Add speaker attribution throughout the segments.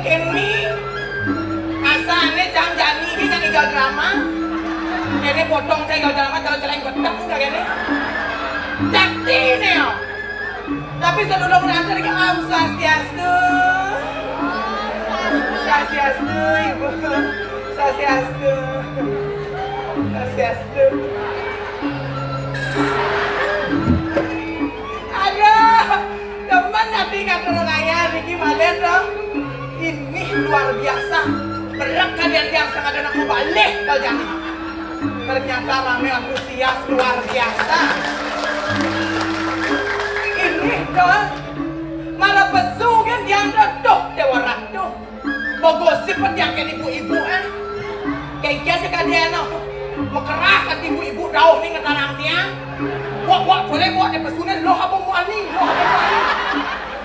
Speaker 1: kekeni asane janjani iki yang igal drama kene potong saya igal drama kalau celeng bedak enggak kene cakti nih yo tapi sedulur nanti ke Om Swastiastu ibu Swastiastu aduh teman nanti kata raya Riki Malen dong ini luar biasa berat kalian yang sangat enak mau balik kalian ternyata rame antusias luar biasa ini dong malah pesu kan yang redok dewa ratu bogosip penyakit ibu-ibu kayak kalian mekerahkan ibu-ibu daun nih ngetarang tiang wak boleh buat di pesunan lo apa muani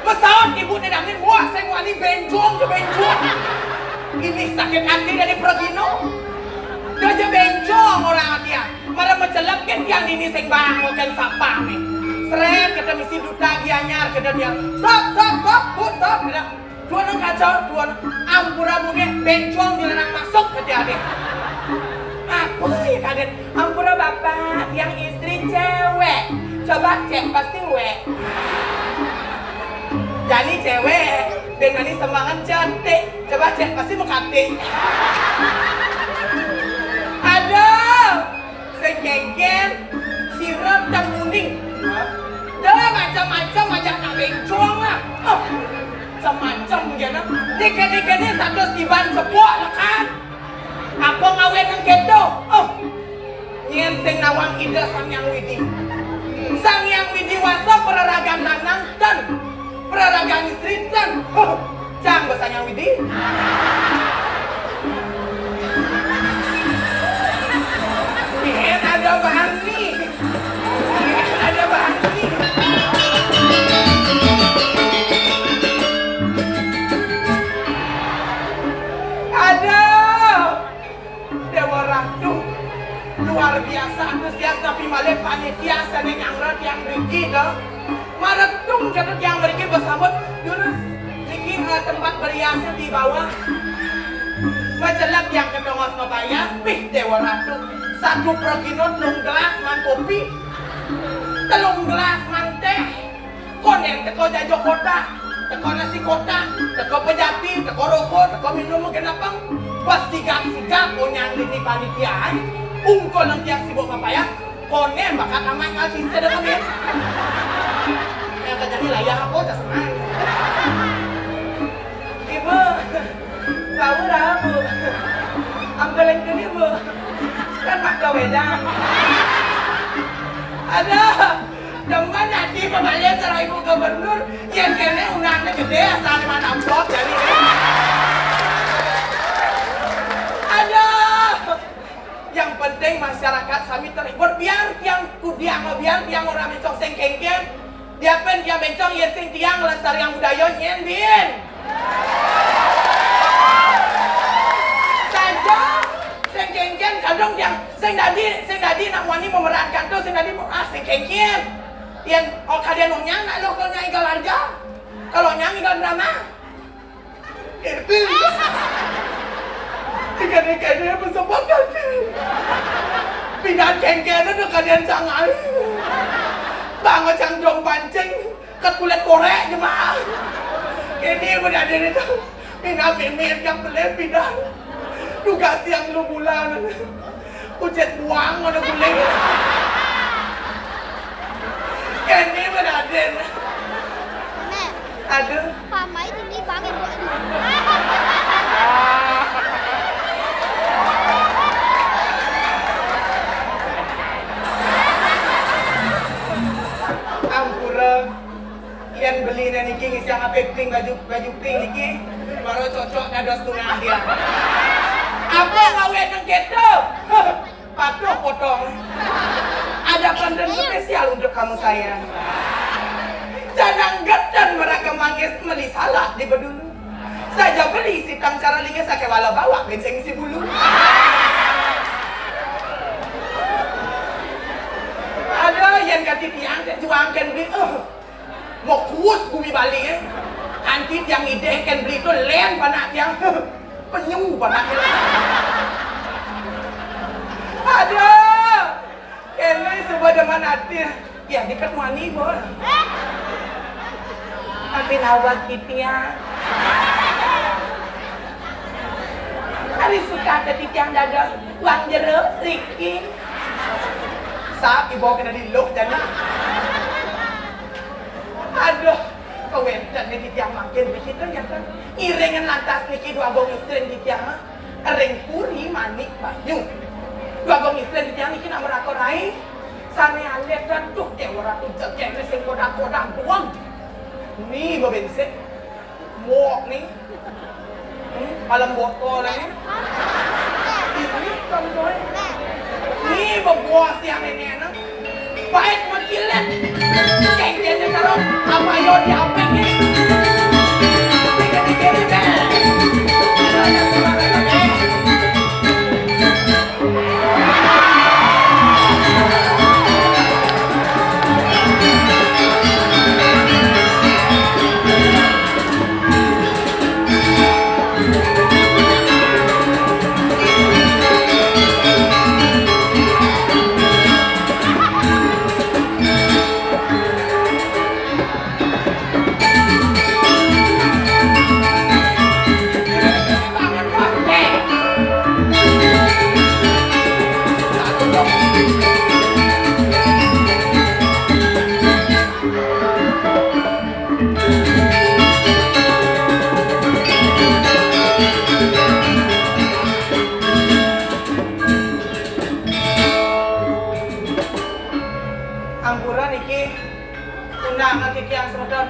Speaker 1: pesawat ibu nedamin buat saya muani benjong ke benjong ini sakit hati dari Progino dia aja benjong orang dia malah mencelapkan tiang ini saya bangun sapa nih seret kata misi duta dia nyar kata dia stop dua nang kacau dua ampura mungkin benjong dilarang masuk ke dia deh apa ya kaget ampura bapak yang istri cewek coba cek pasti wek jadi cewek dengan ini semangat cantik coba cek pasti mekati aduh segegen sirup dan kuning dah macam-macam ajak nak benjong lah macam-macam gitu dikit-dikitnya satu tiban sepuak lah kan apa ngawin yang gitu nyen sing nawang ida sang yang widi wasa peraragan nanang dan peraragan istri dan jangan bahasa yang widi ada bahan nih ada bahan nih Dewa Ratu luar biasa antusias tapi malah panitia sana yang yang Riki dah maratung kata yang Riki bersambut dulu Riki tempat beriasnya di bawah majalap yang ketongos nopaya pih Dewa Ratu satu Progino telung gelas man kopi telung gelas man teh konen teko jajo kota teko nasi kota teko pejati teko rokok teko minum kenapa pas sigap punya ini panitia ungkol yang tiang sibuk papaya konen bakat aman kal cinta dengan dia yang terjadi layar apa tak senang ibu tahu dah bu ambil yang ini bu kan mak wedang ada teman nanti pembalian serai ibu gubernur yang kene unangnya gede asal mana amplop jadi yang penting masyarakat kami terhibur biar tiang orang bencong sing kengken dia pen dia bencong yen sing tiang lestari yang budaya nyen bin saja sing kengken kadang yang sing dadi nak wani memerankan tuh sing dadi sing kengken yen kalian nyang nak lo kalau nyang igal harga kalau nyang igal drama Ikan-ikannya bersama kaki pindah kengkena tuh kalian sangat banget yang dong pancing ket kulit korek jemaah ini berada itu pindah mimit yang pelet pindah juga siang lu bulan ujet buang ada kulit ini berada aduh
Speaker 2: pamai ini banget yang beli niki ngisi yang pink baju pink niki baru cocok ada setengah dia apa ngawin yang gitu patuh potong ada pandan spesial untuk kamu sayang jangan gedan mereka manggis beli salak di bedulu saja beli sitang cara lingis sakit walau bawa benceng si bulu ada yang kata tiang juang kan beli mau kus bumi Bali anti tiang ide kan beli itu len panak tiang penyu panak aduh kene sebuah deman hati ya dekat wani bol tapi nawat kitia hari suka tadi tiang dagang uang jeruk Riki saat dibawa kena diluk jadi aduh kawin dan di tiang makin begitu ternyata iringan lantas niki dua gong istri di tiang ring puri manik banyu dua gong istri di tiang niki nak merakorai sana alet dan tuh dewa ratu jek sing kodang tuang ni bebensin muak ni malam botol ni ini kamu ni berbuah siang ini na baik makilan kayak dia taruh apa yo di apa ni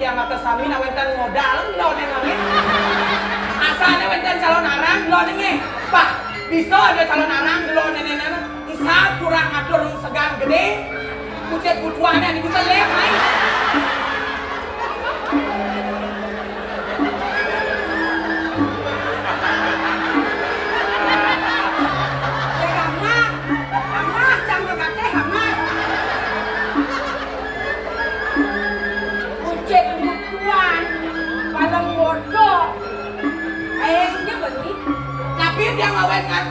Speaker 2: yang atas sami na wentan modal lo nengange asal wentan calon arang lo nenge pak bisa ada calon arang lo nenena isa kurang atur segan gede kucet butuannya ini bisa lihat mai dia ngawet kan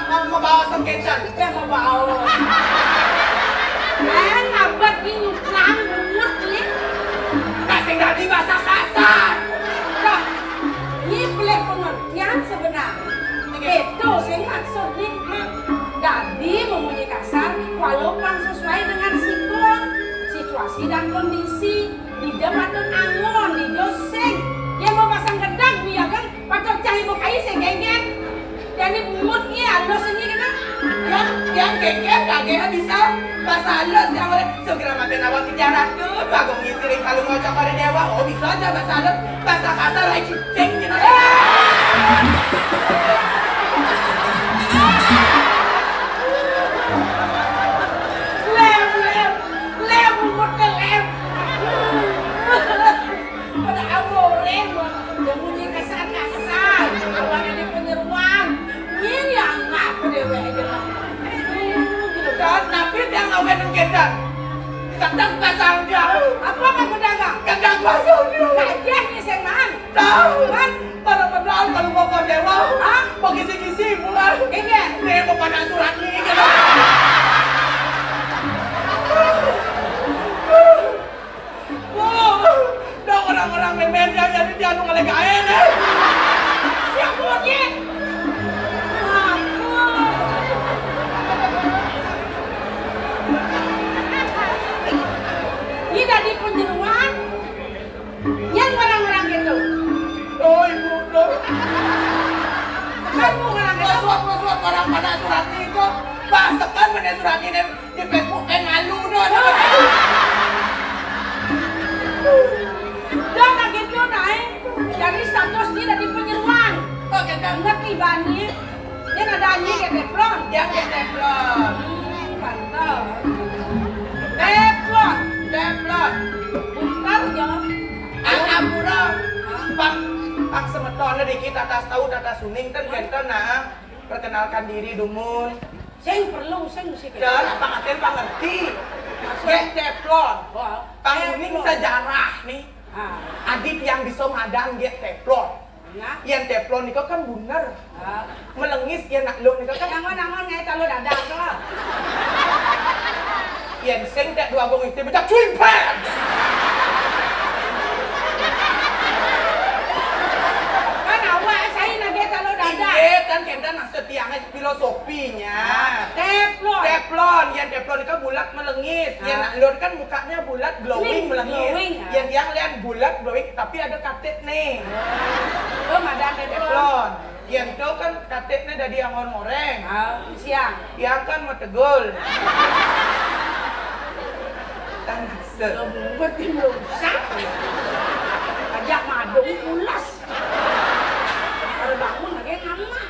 Speaker 2: mau bawa sengkecan dia mau bawa ngabat ini lang bungut ni kasih tadi bahasa kasar kok ini pelik pengertian sebenarnya itu sih maksud ni jadi mempunyai kasar walaupun sesuai dengan siklon situasi dan kondisi di dematun angon di doseng dia mau pasang gedang biar kan patut cari mukai segenggen jadi moodnya lo sendiri kan yang genggen kagak bisa bahasa halus yang oleh segera mati nawak kejaran tuh bagong istri kalau mau coba dewa oh bisa aja bahasa halus bahasa kasar lagi cicing gitu lem model lem pada aboreng yang punya kasar awalnya di penyeruan ini yang ngaku dewe aja lah dan tapi dia ngawet ngedan kadang pasang dia apa kan pedagang kadang pasang dia kajah ni sengan tahu kan para pedagang kalau mau ke dewa mau kisi-kisi bulan ini dia mau pada surat ni gitu dah orang-orang memen dia jadi dia anu ngelegain siap mulutnya ini dari penjeruan yang orang-orang gitu oh ibu dong kan orang gitu suap orang pada surat itu bahasakan pada surat ini di Facebook ngalu dong dan gitu naik dari status dia dari penyeruan kok kita ngerti bani yang ada anjing kayak teflon yang kayak teflon pantas teflon bentar jangan anak kurang Pak semeton dari kita atas tahu data suning kan kita nah perkenalkan diri dumun sing perlu sing mesti kita apa ngaten pak ngerti
Speaker 1: teflon.
Speaker 2: Oh,
Speaker 1: Panguning sejarah nih. Adit yang bisa ngadang dia teflon. Yang teflon itu kan bener. Melengis yang nak lo itu kan.
Speaker 2: Nangon ngai talo dadak tuh.
Speaker 1: Yang sing tak dua gong itu macam cuy pan.
Speaker 2: Kan awak saya nak dia talo dadak.
Speaker 1: Iya kan kita nak setiangnya filosofinya. Teflon, yang teflon itu bulat melengis. Yang nak lo kan mukanya bulat glowing melengis. Yang yang lihat bulat glowing tapi ada katet nih.
Speaker 2: Oh, madang
Speaker 1: Teflon. Yang itu kan katetnya dari angon goreng.
Speaker 2: Siang.
Speaker 1: Yang kan mau tegul. Kan
Speaker 2: Buat tim rusak. Ajak madung ulas. Kalau bangun lagi nama.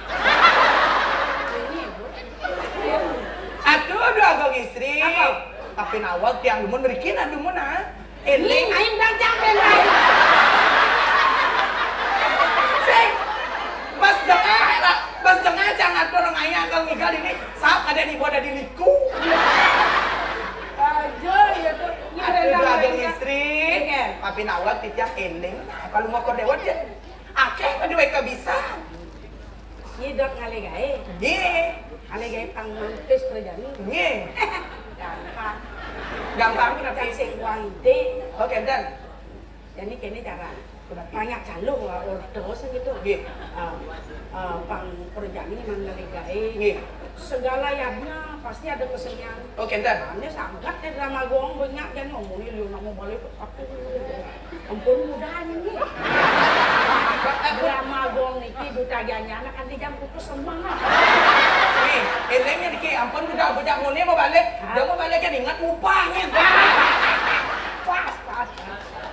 Speaker 2: Ini bu.
Speaker 1: Aduh, agak istri.
Speaker 2: Apa?
Speaker 1: Tapi nawak tiang dumun berikin dumun ah.
Speaker 2: Ini aing dan capek lain.
Speaker 1: Sing. Pas jengah jangan orang ayah kalau ngigal ini. Saat ada di boda di liku.
Speaker 2: Aja ya tuh.
Speaker 1: Aduh, agak istri. Tapi nawak tiang eling. Kalau mau kau dewat ya. Akeh kedua bisa.
Speaker 2: Hidup ngalih gae.
Speaker 1: Ye.
Speaker 2: Ngalih gae pang mantis terjadi.
Speaker 1: Ye.
Speaker 2: Gampang.
Speaker 1: Gampang tapi
Speaker 2: Sing uang ide.
Speaker 1: oke dan
Speaker 2: Jadi kini cara banyak calon order gitu.
Speaker 1: Nggih.
Speaker 2: Pang perjalanan ini ngalih gae.
Speaker 1: Nggih.
Speaker 2: Segala yadnya pasti ada kesenian.
Speaker 1: Oke dan
Speaker 2: Ini sangat ya drama gong banyak kan ngomongin lu nak mau balik aku. Ampun mudahnya nih. Drama gong niki duta ganya anak anti jam putus semangat.
Speaker 1: nih elengnya diki ampun budak ngone mau balik. Dia mau balik kan ingat upahnya.
Speaker 2: Pas.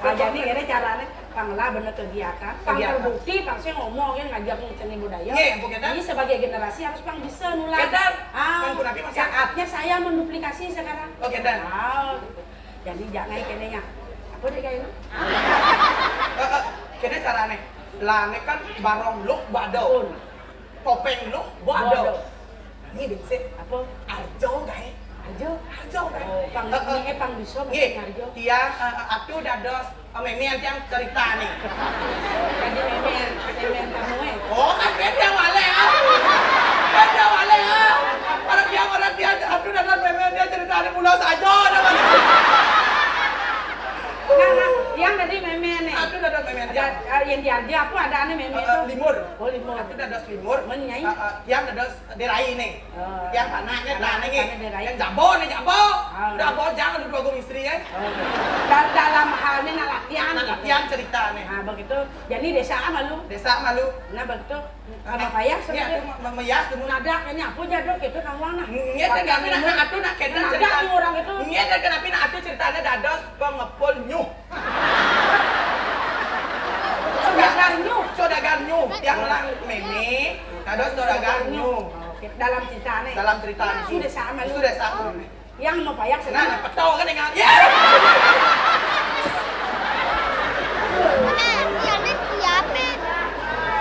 Speaker 2: Jadi ini caranya panglah bener kegiatan. Pang terbukti pasti ngomongin ngajak seni budaya. Jadi sebagai generasi harus pang bisa nular. Saatnya saya menduplikasi sekarang.
Speaker 1: Oke dan
Speaker 2: Jadi jangan kene nya. Apa deh kayaknya?
Speaker 1: kene carane lane kan barong lu badau. Topeng lu badau. Ini bensin
Speaker 2: Apa?
Speaker 1: arjo gae.
Speaker 2: Arjo.
Speaker 1: Gae.
Speaker 2: Pang ini pang bisa
Speaker 1: Nggih,
Speaker 2: arjo.
Speaker 1: tiang aku dados memian tiang cerita nih.
Speaker 2: Jadi memen kamu
Speaker 1: Oh, kan beda wale ah. Beda wale ah. Orang dia aku dados memian dia cerita di pulau saja namanya.
Speaker 2: Nah, yang tadi memen nih.
Speaker 1: Aku dados memian dia.
Speaker 2: Yang diarjo aku ada ane memen itu.
Speaker 1: Limur.
Speaker 2: Oh, limur.
Speaker 1: Aku dados limur.
Speaker 2: Menyai.
Speaker 1: Yang dados derai nih. Yang tanahnya tanah nih.
Speaker 2: Derai.
Speaker 1: Yang jabo nih jabo. Jabo jangan dua gong istri ya.
Speaker 2: Dan dalam halnya latihan
Speaker 1: Cerita nih.
Speaker 2: Nah begitu, jadi desa malu.
Speaker 1: Desa malu.
Speaker 2: Nah begitu, sama payah
Speaker 1: Iya,
Speaker 2: sebenarnya.
Speaker 1: memeyas dulu.
Speaker 2: Nada kayaknya aku jaduk gitu kamu anak.
Speaker 1: Iya, dan kami nak atu nak kita
Speaker 2: Nada
Speaker 1: cerita.
Speaker 2: tuh orang itu.
Speaker 1: Iya, dan kenapa nak atu ceritanya dados pengepul nyuh. Saudagar nyuh yang lang meme. Dados saudagar nyuh.
Speaker 2: Dalam cerita nih.
Speaker 1: Dalam cerita ini.
Speaker 2: Sudah sama lu.
Speaker 1: Sudah sama.
Speaker 2: Yang mau payah
Speaker 1: Nah,
Speaker 2: sebenarnya.
Speaker 1: petau kan dengan. Ya.
Speaker 3: Tiane siapa?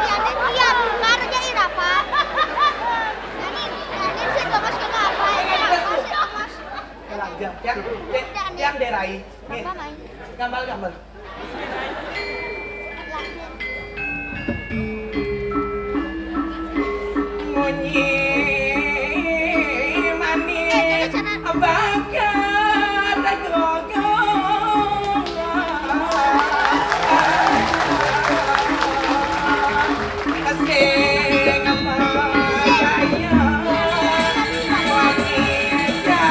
Speaker 3: Tiane tiap tukar jadi apa? Tiane sih bagus ke apa? Bagus.
Speaker 1: Yang derai. Nih,
Speaker 3: Apa main?
Speaker 1: gambar. Munyi manis bakar gogong kasih apa saya wanita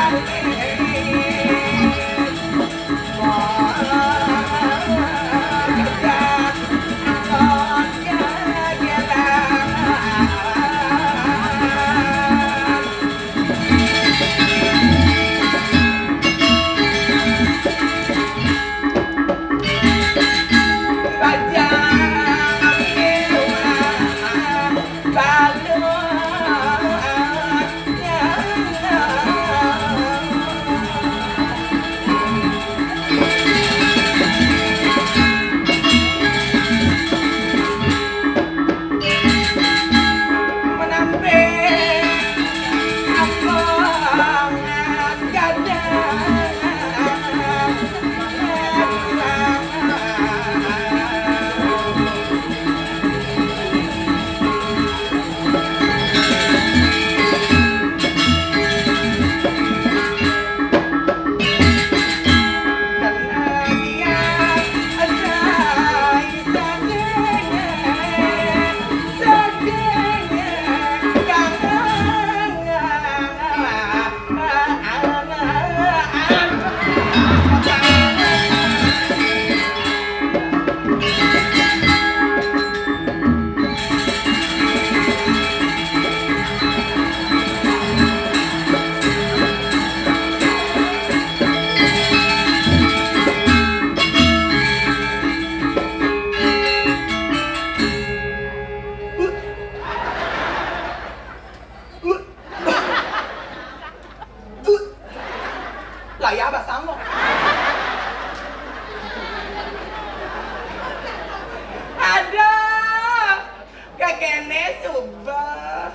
Speaker 2: nenek subah.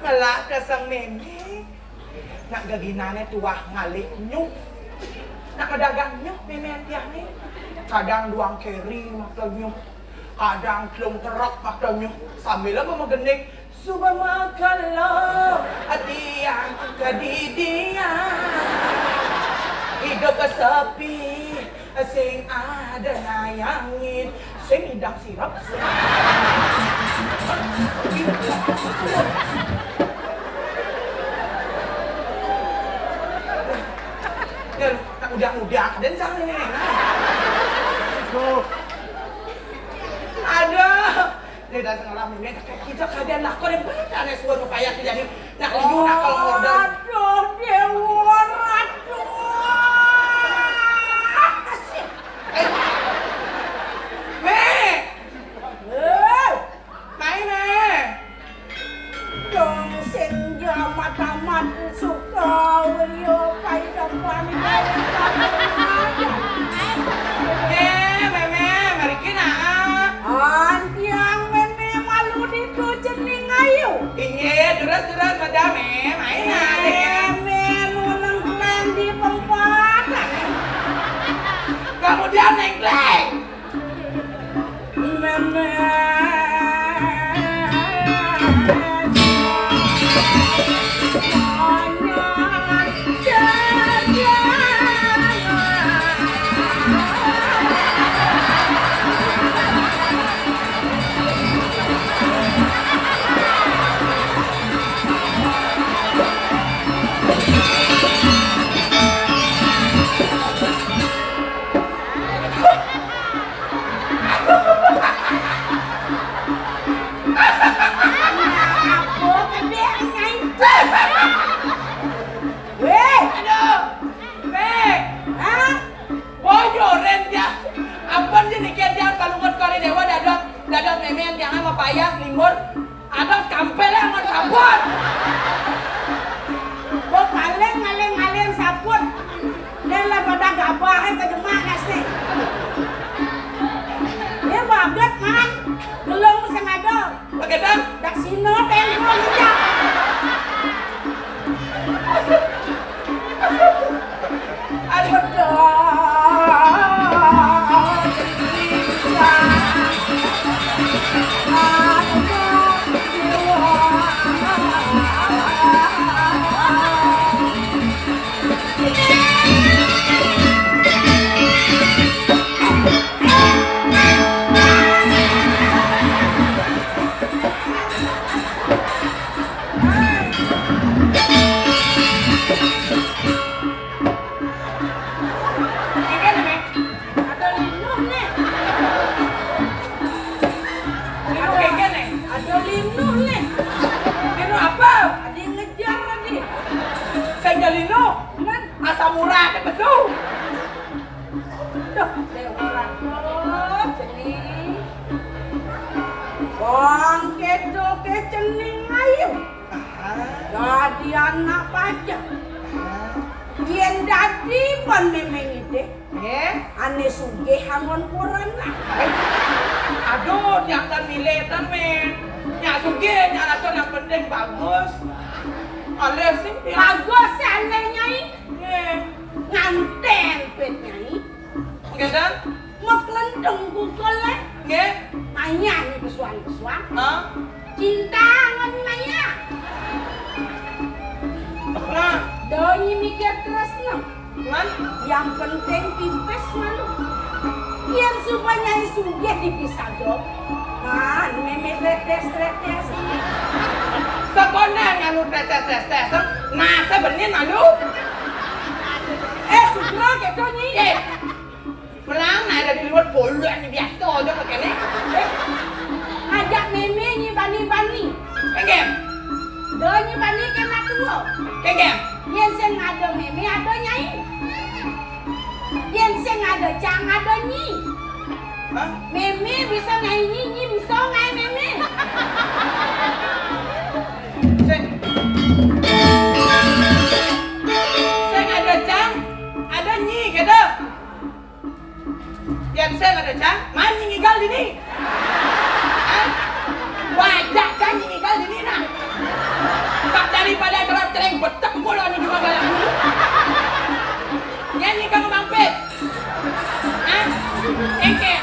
Speaker 2: Malah kesang meme. Nak gaginane tuah ngalik nyuk. Nak kedagang nyuk meme tiah ni. Kadang duang keri maka nyuk. Kadang kelung kerok maka nyuk. Sambil apa megenik. Subah makan lo tiang kedidian. Hidup sepi. Sing ada nayangin. Sing hidang sirap. Udah dan jangan ini. Ada. Ini dah tengah lama ini kita kalian nak kau yang berada ni suara payah jadi nak liu nak kalau order.
Speaker 1: Aduh, dewa ratu. Dong senja mata-mat suka wio pai depan
Speaker 2: Meme, mari kena.
Speaker 1: Antiang meme malu itu jening ayu.
Speaker 2: Inye, terus madam main
Speaker 1: Meme nunang kleng di pempatan.
Speaker 2: Kemudian nengkleng.
Speaker 1: Meme.
Speaker 2: Dadah memen jangan mau payah limur ada kampel yang mau sabun.
Speaker 1: Bo paling ngaleng sabun. Nela pada gabah ke jemaah nasi. Dia bagat man. Belum sengaja.
Speaker 2: Bagaimana?
Speaker 1: Dak sino tengok dia.
Speaker 2: Asam murah kan betul.
Speaker 1: Duh, lewat cening. Bang kedo ke cening ayu. Jadi anak pajak. Yen dadi pon memeng ide. Ane sugih hangon koran lah.
Speaker 2: Aduh, jangan milih temen. Nyak sugih, nyak rasa yang penting bagus. Alih sih.
Speaker 1: Bagus ane nyai. Nganten pet nyai.
Speaker 2: Nggak kan?
Speaker 1: Meklendeng kukole.
Speaker 2: Nggak?
Speaker 1: Maya ni kesuan-kesuan. Cinta ngan maya.
Speaker 2: Nah,
Speaker 1: Doi mikir terus no.
Speaker 2: kan?
Speaker 1: Yang penting tipes malu. Yang supaya nyai sugih dipisah dong. Nah, meme retes.
Speaker 2: Sekolah yang lu tes. Nah, sebenarnya malu.
Speaker 1: Sugro gitu nyi.
Speaker 2: Melang này là đi luar bulan ni biasa aja pakai ni.
Speaker 1: Ajak meme nyi bani-bani.
Speaker 2: Kengem.
Speaker 1: Doi nyi bani kena tua.
Speaker 2: Kengem.
Speaker 1: Yang sing ada meme ada nyai. Yang sing ada cang ada nyi.
Speaker 2: Hah?
Speaker 1: Meme bisa ngai nyi bisa ngai meme.
Speaker 2: Saya ada cang, ada nyi kata. Yang saya ada cang, mana ngigal ini?
Speaker 1: Wajah janji ngikal di Nina. Tak daripada cereng betek mulu ni juga galak dulu. Nyanyi kang mampir. Hah? Engke.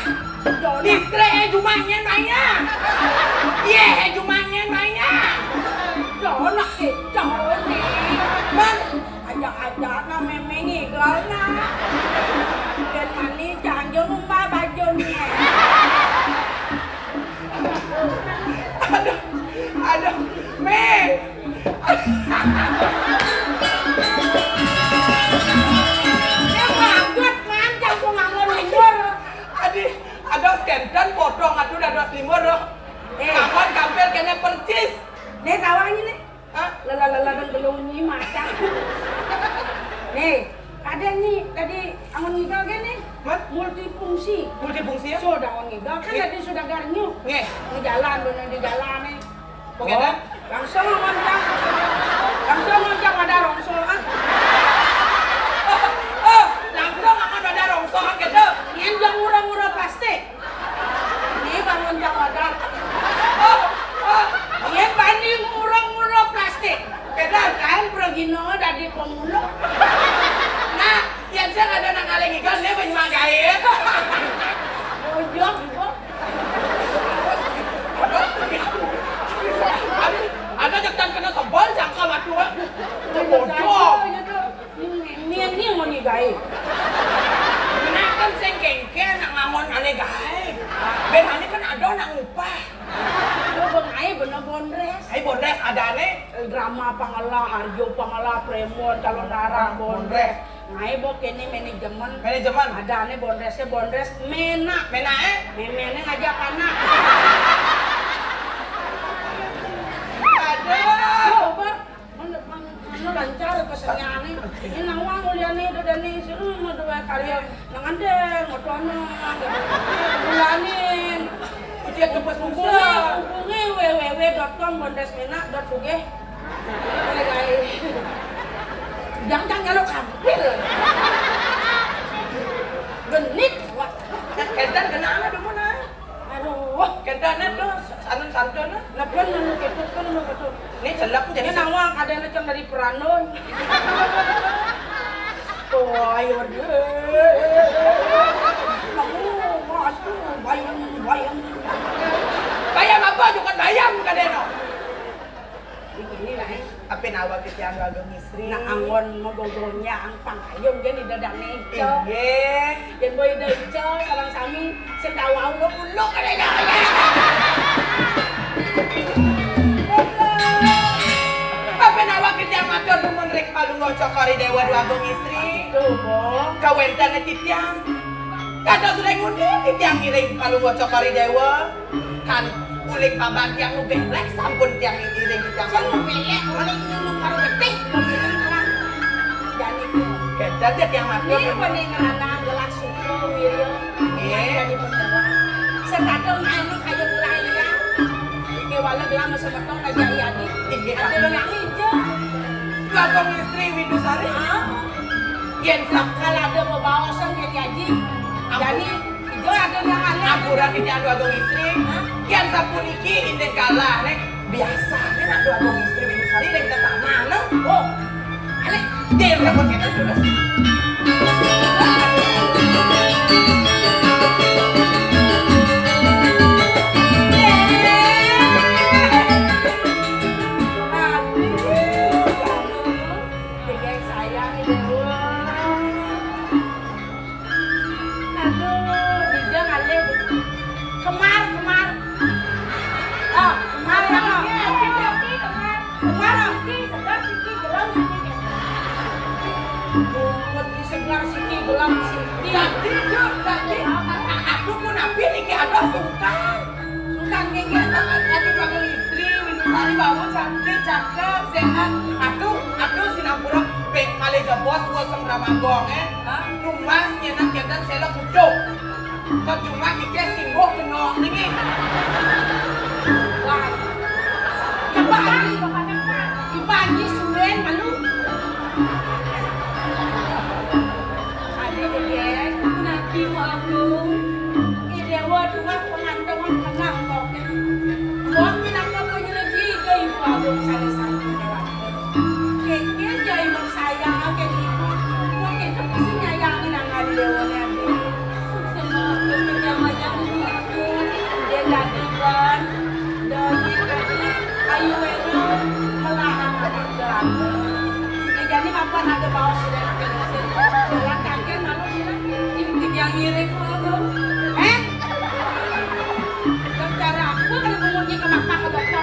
Speaker 1: Distre jumanya mainnya. Ye jumanya mainnya.
Speaker 4: Donak kita ni.
Speaker 1: Man,
Speaker 4: Ajak-ajak na memang ikal na. Dan mani jangan lupa baju ni.
Speaker 1: aduh, Mei.
Speaker 4: Dia banget man, jangan ngangon limur.
Speaker 1: Aduh, ada skendan potong atuh dados limur doh. Kapan kampir kena percis.
Speaker 4: Nih kawannya nih.
Speaker 1: Hah?
Speaker 4: Lala belum ni macam. Nih, ada nih tadi angon ngigau kan nih.
Speaker 1: Mat,
Speaker 4: Multifungsi.
Speaker 1: multifungsi ya?
Speaker 4: Sudah angon ngigau kan tadi sudah garnyu.
Speaker 1: Nge.
Speaker 4: Di jalan bener di jalan nih.
Speaker 1: Bagaimana?
Speaker 4: Langsung ngoncang. Ada rongsol ah.
Speaker 1: Oh, langsung akan ada rongsokan gitu.
Speaker 4: Yang jang murah-murah plastik. Ini bangun jang ada.
Speaker 1: Oh,
Speaker 4: Yang banding murah-murah plastik.
Speaker 1: beda.
Speaker 4: Kan pergi no dari pemuda.
Speaker 1: Nah, yang saya ada nang aleng ikan dia penyemanggain.
Speaker 4: Ojok juga.
Speaker 1: Ada jangan kena sebal jangka matua. Bodoh.
Speaker 4: Ini mau digai.
Speaker 1: Nah kan sengkengken nak ngamon ane gae. Ben ane kan ada nak ngupah.
Speaker 4: Lo bengai bener bondres.
Speaker 1: Ai bondes ada ane.
Speaker 4: Drama Pangala, Harjo Pangala, Premon, calon darah bondres. Ngai bok ini manajemen.
Speaker 1: Manajemen
Speaker 4: Ada ane bondresnya bondres menak.
Speaker 1: menae.
Speaker 4: Memene ngajak anak.
Speaker 1: Aduh.
Speaker 4: Coba mana lancar kesenyangan ini nawang uliane udah nih suruh mau dua karya nangande ngotono bulanin
Speaker 1: Ujian kepes bungkus.
Speaker 4: hubungi www.com bondesmena.sugeh guys jangan nyalok hampir genit
Speaker 1: Kentan kena ana di mana?
Speaker 4: aduh
Speaker 1: Kentan itu sanun santun.
Speaker 4: lepen lu ketut kan lu ketut
Speaker 1: Ini celak jadi
Speaker 4: ini nawang ada yang dari Peranon oh ayo deh kamu masuk bayang
Speaker 1: bayam apa juga bayam kadeno.
Speaker 4: begini lah
Speaker 1: Apa nawa kita yang gagal istri?
Speaker 4: na angon mogogonya ang pangayong gani dadak neco
Speaker 1: Iya.
Speaker 4: dan boy neco sarang sami sendawa ulo kadanya
Speaker 1: Apa nawa kita yang matur mengrek palungo cokori dewa dua agung istri?
Speaker 4: tuh boh
Speaker 1: Kawentan na titiang. Kada sudah ngundi titiang iring palungo cokori dewa. Kan uling babak yang ubek lek sampun tiang iring titiang palungo.
Speaker 4: pelek orang nyeluk karo getik jadi
Speaker 1: Kentan dia tiang matur.
Speaker 4: ini peninggalan gelas suku wiryo
Speaker 1: Iya.
Speaker 4: jadi pendera sekadang anu kayu laya kewala gelang semetong aja iadi
Speaker 1: Iya.
Speaker 4: ada yang hijau
Speaker 1: Dua agung istri Windusari. Yen
Speaker 4: kalau ada bebawasan yang gaji jadi hijau ada yang aneh
Speaker 1: Apuran titiang dua agung istri. Yen sapuniki indek kalah nek biasanya nak dua agung istri Windusari nek kita tak mana.
Speaker 4: oh aneh
Speaker 1: Dia yang repot kita terus. Jadi, aku pun nabi niki ada sungkan. Sungkan niki aku bawa istri, Windusari bangun cantik, cakep, sehat. Aku Sinapura pek Malaysia bos gosong Ramagong Numas nyenak kedan selok kuduk. Kau cuma kike singgung kenong niki.
Speaker 4: Wah, coba Ibangi sulen malu. Ada deh, nanti mau aku. Idewa dua pengantongan kenang kok. Buat dong sari-sari lewat. Kayaknya jadi mau sayang kayak gitu. Wah kita pasti nyayangin anak dewannya. Sukses banget bekerja macam itu. Dia latihan dan ayu itu melarang anak jalan. Jadi apa ada bawa sudah ke sini. Jalan kaki malu dia yang ngirim dong. Cara aku kan ngomongnya ke makam ke dokter.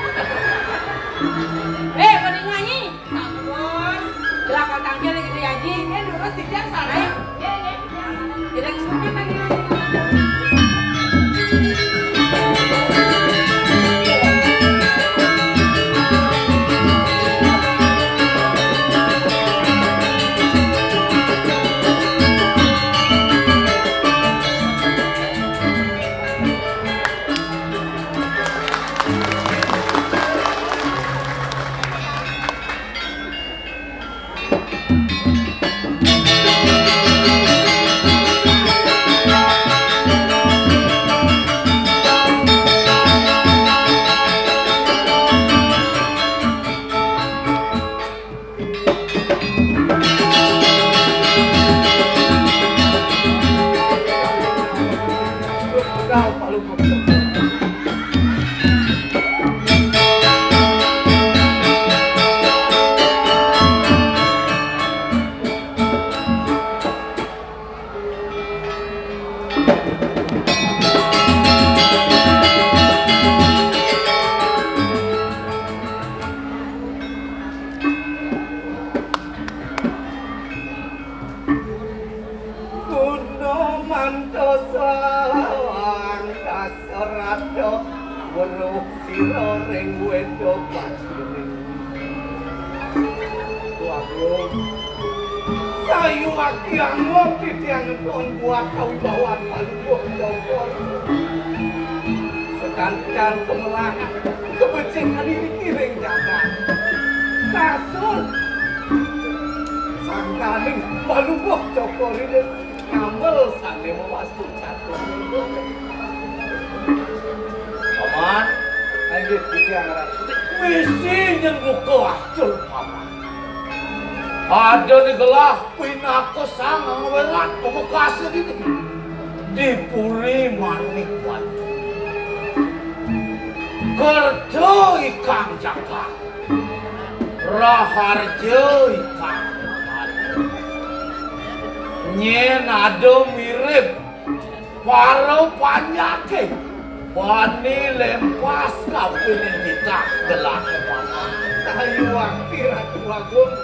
Speaker 4: Mending nyanyi. Sampun. Belakang tangkil gitu ya, Ji. Dulu sih dia sana. Jadi semuanya tadi. Sekancan kemelangan, kebecingan ini kiring jalan. Kasur, sangkaning maluboh cokor ini ngambil sane mewastu jatuh. Paman, ayo kita ngerat. Misi yang buka acul paman. Ada di gelah pinaka sangang werat pemekasa ini. Dipuri manik watu. Kerja ikang jaka, raharja ikang madu. Nyen ada mirip, paro panyake, bani lempas kapinin kita gelah paman. Sayu akhirat wagung,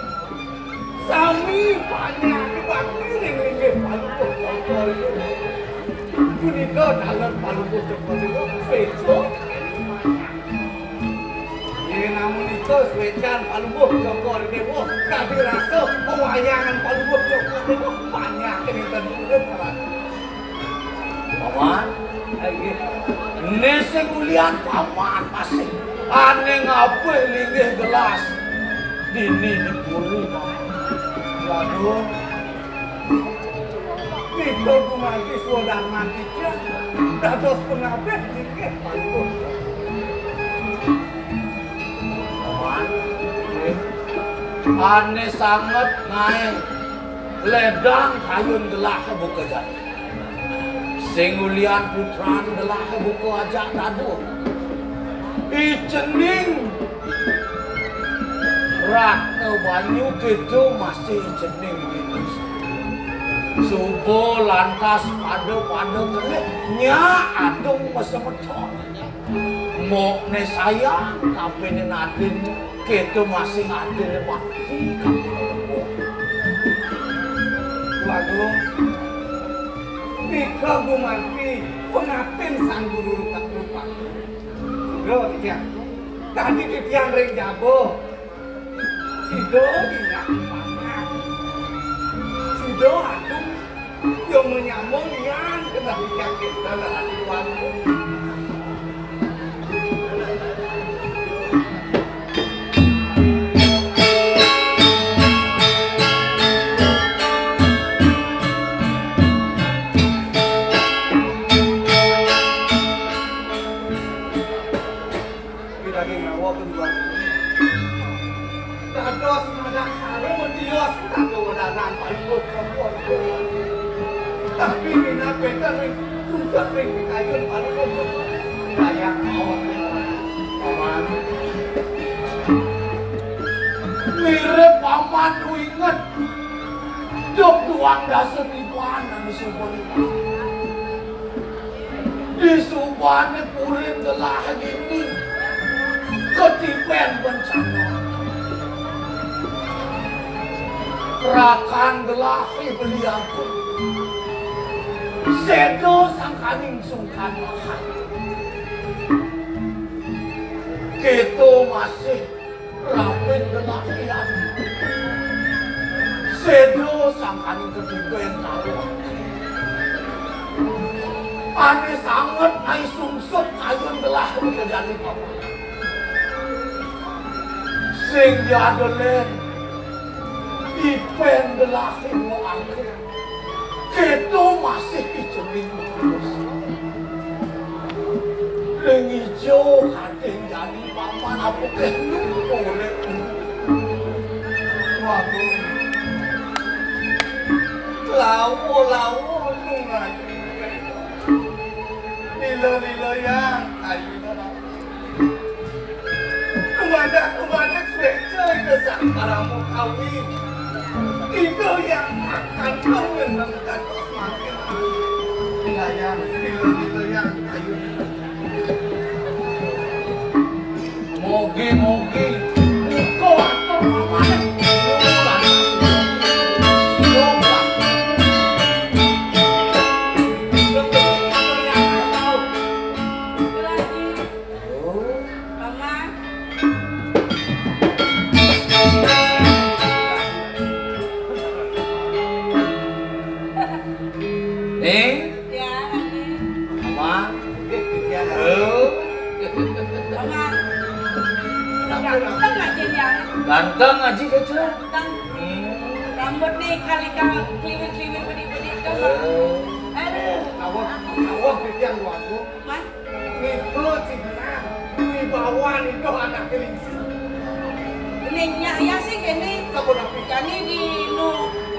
Speaker 4: sami panyake wakiring linggih palupuk joko itu. Punika dalam palupuk joko itu sejo. Namun itu sewecan palubuk jokor dewo tapi rasa pewayangan palubuk jokor dewo banyak ini tentunya para paman ini sekulian paman masih aneh ngapain linggih gelas dini dipuri waduh itu kumanti sudah manti dia dados pengabet linggih palubuk aneh sangat naik ledang kayun gelah buka jadi singulian putran gelah buka ajak dadu icening ratna banyu gitu masih icening gitu subuh lantas pada kelih nya adung mesemeton mau ne sayang tapi ne nadin kita masih ada waktu kami lembut. Waduh, Mika gumanti pengatin sang guru tak lupa. Lo tidak, tadi di tiang ring jabo, si Do tidak panah, si Do aduh yang menyambung yang kena penyakit dalam hati waktu.
Speaker 2: Tapi mina beda ring susah ring dikayun paling kok. Kayak paman. Mirip paman lu inget. Dok tuang dasar ibuan anu subon itu. Di subane purin telah ini ketipen bencana. Rakan gelahi beli aku. Sedo sang kaning sungkan makan. Kita masih rapin gelahi aku. Sedo sang kaning ketiga yang tahu. Ane sangat ai sungsut ayun gelah kejadian papa. Sing diadolen ipen gelah mo aku. Kita masih ijeling terus. Lengi jo kating jadi paman apa kenu boleh. Waduh. Lawo nungai. Lilo yang ayo. Kemana sesuai kesan paramu kawin. Itu yang akan menyenangkan semakin. Lilo yang ayo. Mogi. Kau atur mana? Ganteng aja kecil.
Speaker 4: Rambut nih kali-kali kliwir-kliwir bedik-bedik tuh. Aduh.
Speaker 2: Awak yang waktu.
Speaker 4: Mas.
Speaker 2: Itu cina. Di bawah itu anak kelingsi.
Speaker 4: Nengnya ya sih gini. Jadi di nu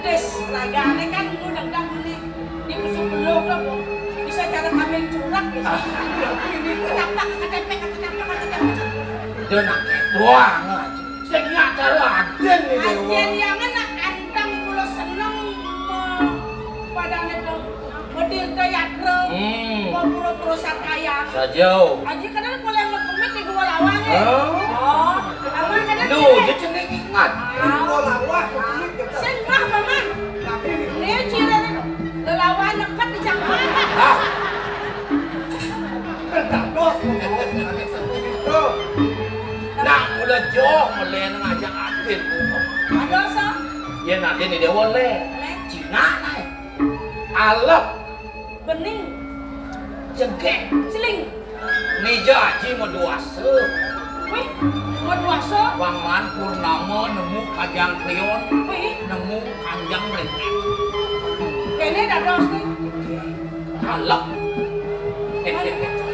Speaker 4: tes lagane kan nu dagdag nih. Di musuh belum lah bu. Bisa cara kambing curak bisa. Ini kenapa KTP.
Speaker 2: Dia nak doang aja. Saya nggak cara aden nih dewa.
Speaker 4: Aden yang nak antang pulau seneng padang itu modir kayak keren, pura-pura kaya.
Speaker 2: Sajau.
Speaker 4: Aji kadang boleh mekemit di gua lawangnya. Oh, aman kadang.
Speaker 2: Duh, dia cenderung ingat.
Speaker 1: Gua lawak.
Speaker 4: Senang paman.
Speaker 1: Tapi
Speaker 4: Dia ciri lelawan lekat di cangkang.
Speaker 1: terdados anak satu itu.
Speaker 2: Nak udah jauh melen ngajak aden.
Speaker 4: Ada so.
Speaker 2: Ya nanti nih dewa le. Cina nih. Alap.
Speaker 4: Bening.
Speaker 2: Jengkek.
Speaker 4: Seling.
Speaker 2: Nih jaji mau duasa.
Speaker 4: Wih, mau duasa.
Speaker 2: Paman Purnama nemu kajang krion.
Speaker 4: Wih,
Speaker 2: Nemu kanjang rengek.
Speaker 4: kayaknya ada dos nih.
Speaker 2: Alap.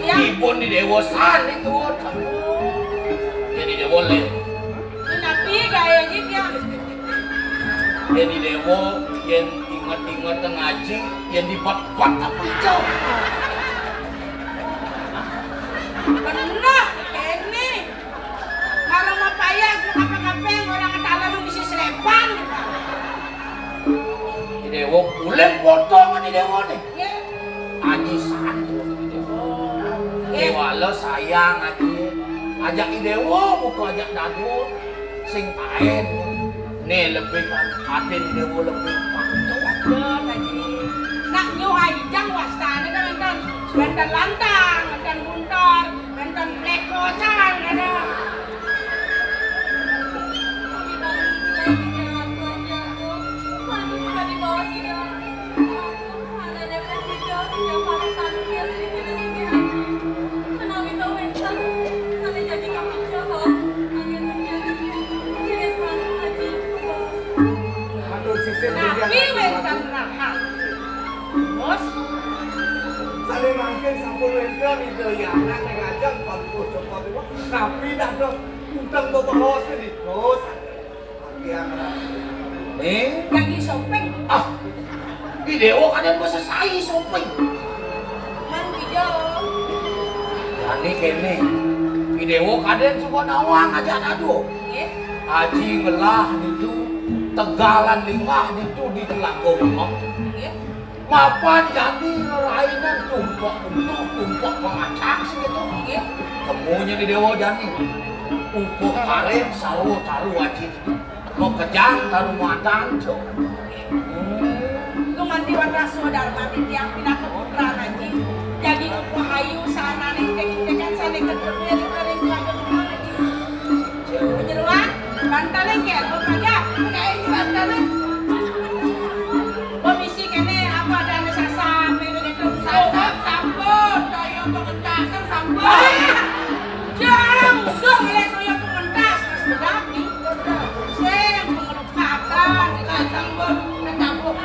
Speaker 4: Ya.
Speaker 2: Ibu di dewasan itu. Jadi dewa le.
Speaker 4: Ini napi gaya dia.
Speaker 2: Jadi dewa yang ingat-ingat ngaji yang dibat-bat apa jauh.
Speaker 4: Benar, ini. Kalau mau payah, apa-apa orang ketahuan lu bisa selepan.
Speaker 2: Di dewa pulen potongan di dewa nih.
Speaker 4: Ya.
Speaker 2: Aji santu di dewa. Dewa lo sayang aji. Ajak di dewa bukan ajak dadu. Sing paen. Nih lebih kan aden dewa lebih pantau.
Speaker 4: Benar tadi. Nak nyuhai jang wastane kan enten. Enten lantang, enten buntor, enten lekosan ada.
Speaker 1: Aduh sisir
Speaker 4: Tapi wentan raha. Bos,
Speaker 1: Sale mangkin sampun enten itu ya anak ngajak pangku Joko itu. Tapi dah dos utang bawa sini dos. Yang
Speaker 2: Nih.
Speaker 4: yang disopeng.
Speaker 2: Ah.
Speaker 5: Video kalian bisa selesai sampai.
Speaker 4: Man video.
Speaker 5: Jadi kene video kalian semua nawang aja aduh.
Speaker 4: Nggih.
Speaker 5: Aji ngelah itu Tegalan lingah itu di Telangkong.
Speaker 4: Nggih.
Speaker 5: Mapan jadi rainan tumpuk mengacak segitu.
Speaker 4: Nggih.
Speaker 5: Temunya di Dewa Jani. Upuk karen sawo taruh wajib. Mau kejang taruh madan tuh.
Speaker 4: Lumanti wadah saudara mati yang pindah ke putra lagi. Jadi upuk hayu sana nih tekan sana kedua dari keluarga rumah lagi. Menyeruak bantalan ke apa aja. Kayak bantalan. Komisi kene apa dan sasa begitu.
Speaker 1: Sambut, sambut, toyo pengentasan sambut.
Speaker 4: Jangan dong lihat saya pengentas mas bedaki. Saya mengelupakan
Speaker 1: Kita sambut, sambut.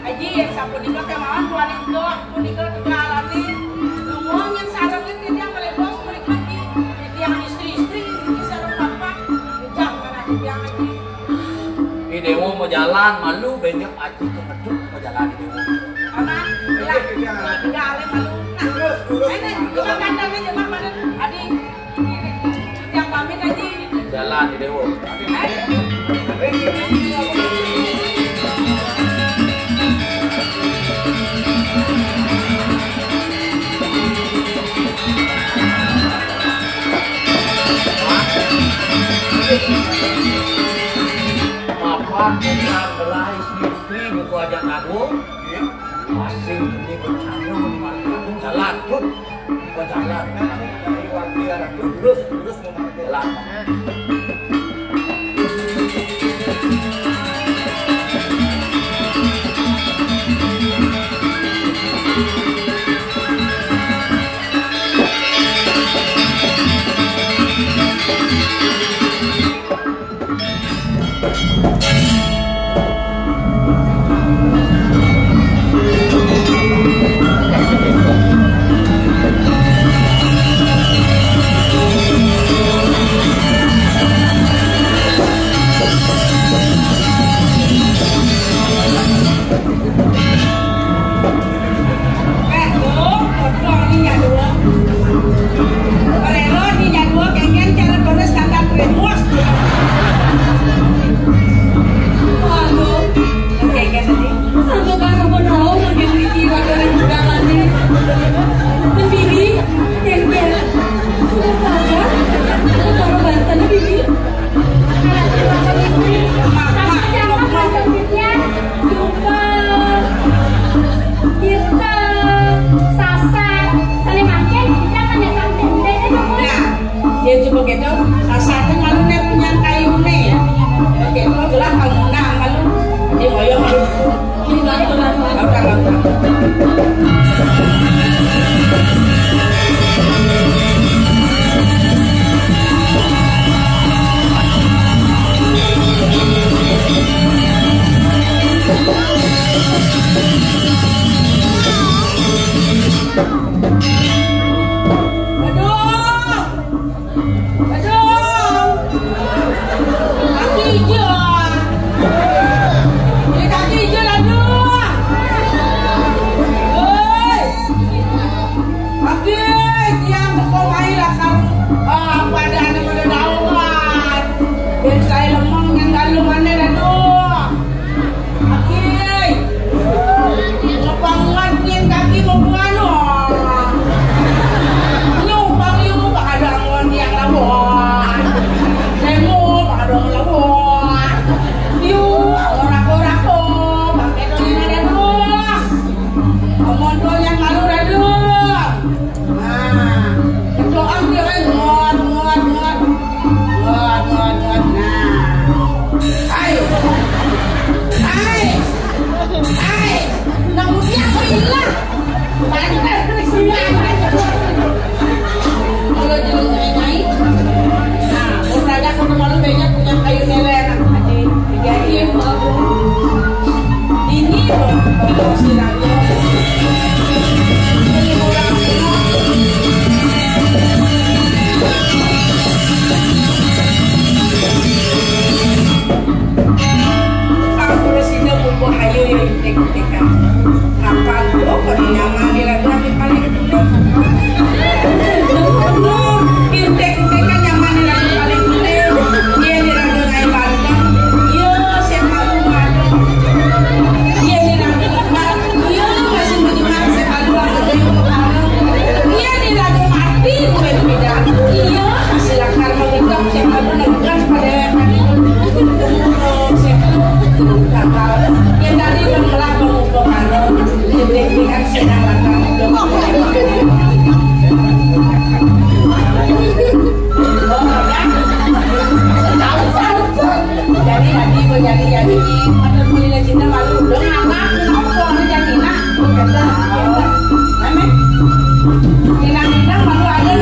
Speaker 4: Aji yang sampun nikah kemawan tuan itu aku nikah kegalan nih. Ngomong yang sarang itu yang melebos menikmati. Jadi yang istri-istri ini sarang papa. Jangan ada yang aji.
Speaker 5: Di Dewa mau jalan malu banyak aji kemeduk mau jalan di Dewa.
Speaker 4: Anak, bilang kegalan malu. Nah, ini cuma kandangnya cuma pada adik. Yang pamit aji.
Speaker 5: Jalan di Dewa. Maaf, dengan belah istri-istri buku aja ngadung. Masing ini bercanda di jalan pun berjalan. Terus jalan.
Speaker 4: Dia coba gitu, rasanya malu nih punya kayu nih ya. Gitu gelah kalau nah malu dia ngoyong malu. Ini udah. intek-intekan. Kapal lo kok nyaman di lagu api paling gede. Intek-intekan nyaman di lagu paling gede. Dia di lagu ngai Banten. Yo sepak rumah. Dia di lagu lemak. Yo masih menyimak sepak rumah gede kepala. Dia di lagu mati berbeda. Iya masih lakar mengikat sepak rumah gas pada kapal yang dari memelah mengumpul kalau diberikan sedang langkah jadi ada pilih cinta lalu udah anak kenapa jadi nak hilang malu aja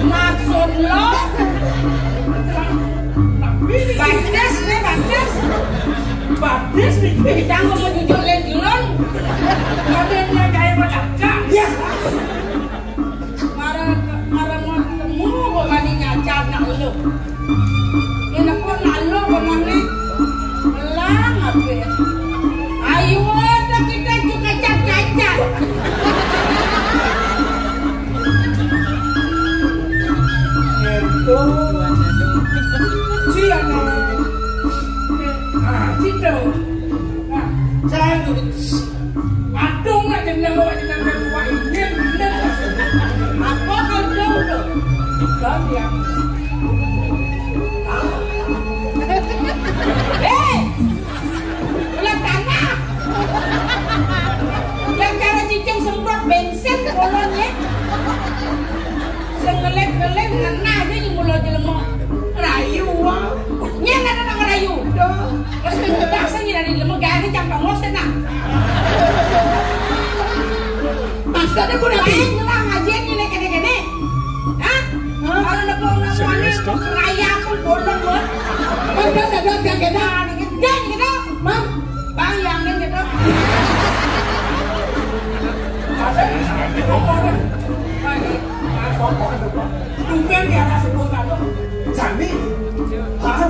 Speaker 4: maksud lo Batis nih kita mau jujur lelon badannya kayak macam ya marah mau ketemu kok mani nyacat nak lo ini kok nak lo kok mani melang apa ayo kita juga cacat itu siapa Cito, saya tuh adung nak jenang bawa jenang bawa ini, apa kau tahu? Dan dia, ulah tanah, yang cara cicing semprot bensin kolonnya, sengelek-gelek ngena aja yang mulut jelema, rayu, nyengat ada rayu. Terus kita sini dari lemah gaya campur ngos tenang. Maksudnya aku nanti ngelang aja ini kene-kene. Hah? Kalau nak mau raya pun bolong buat. Ada yang kena. Jangan kita, mam. Bang yang ni kita. Ada. Tunggu dia ada sebut apa? Jambi. Hah?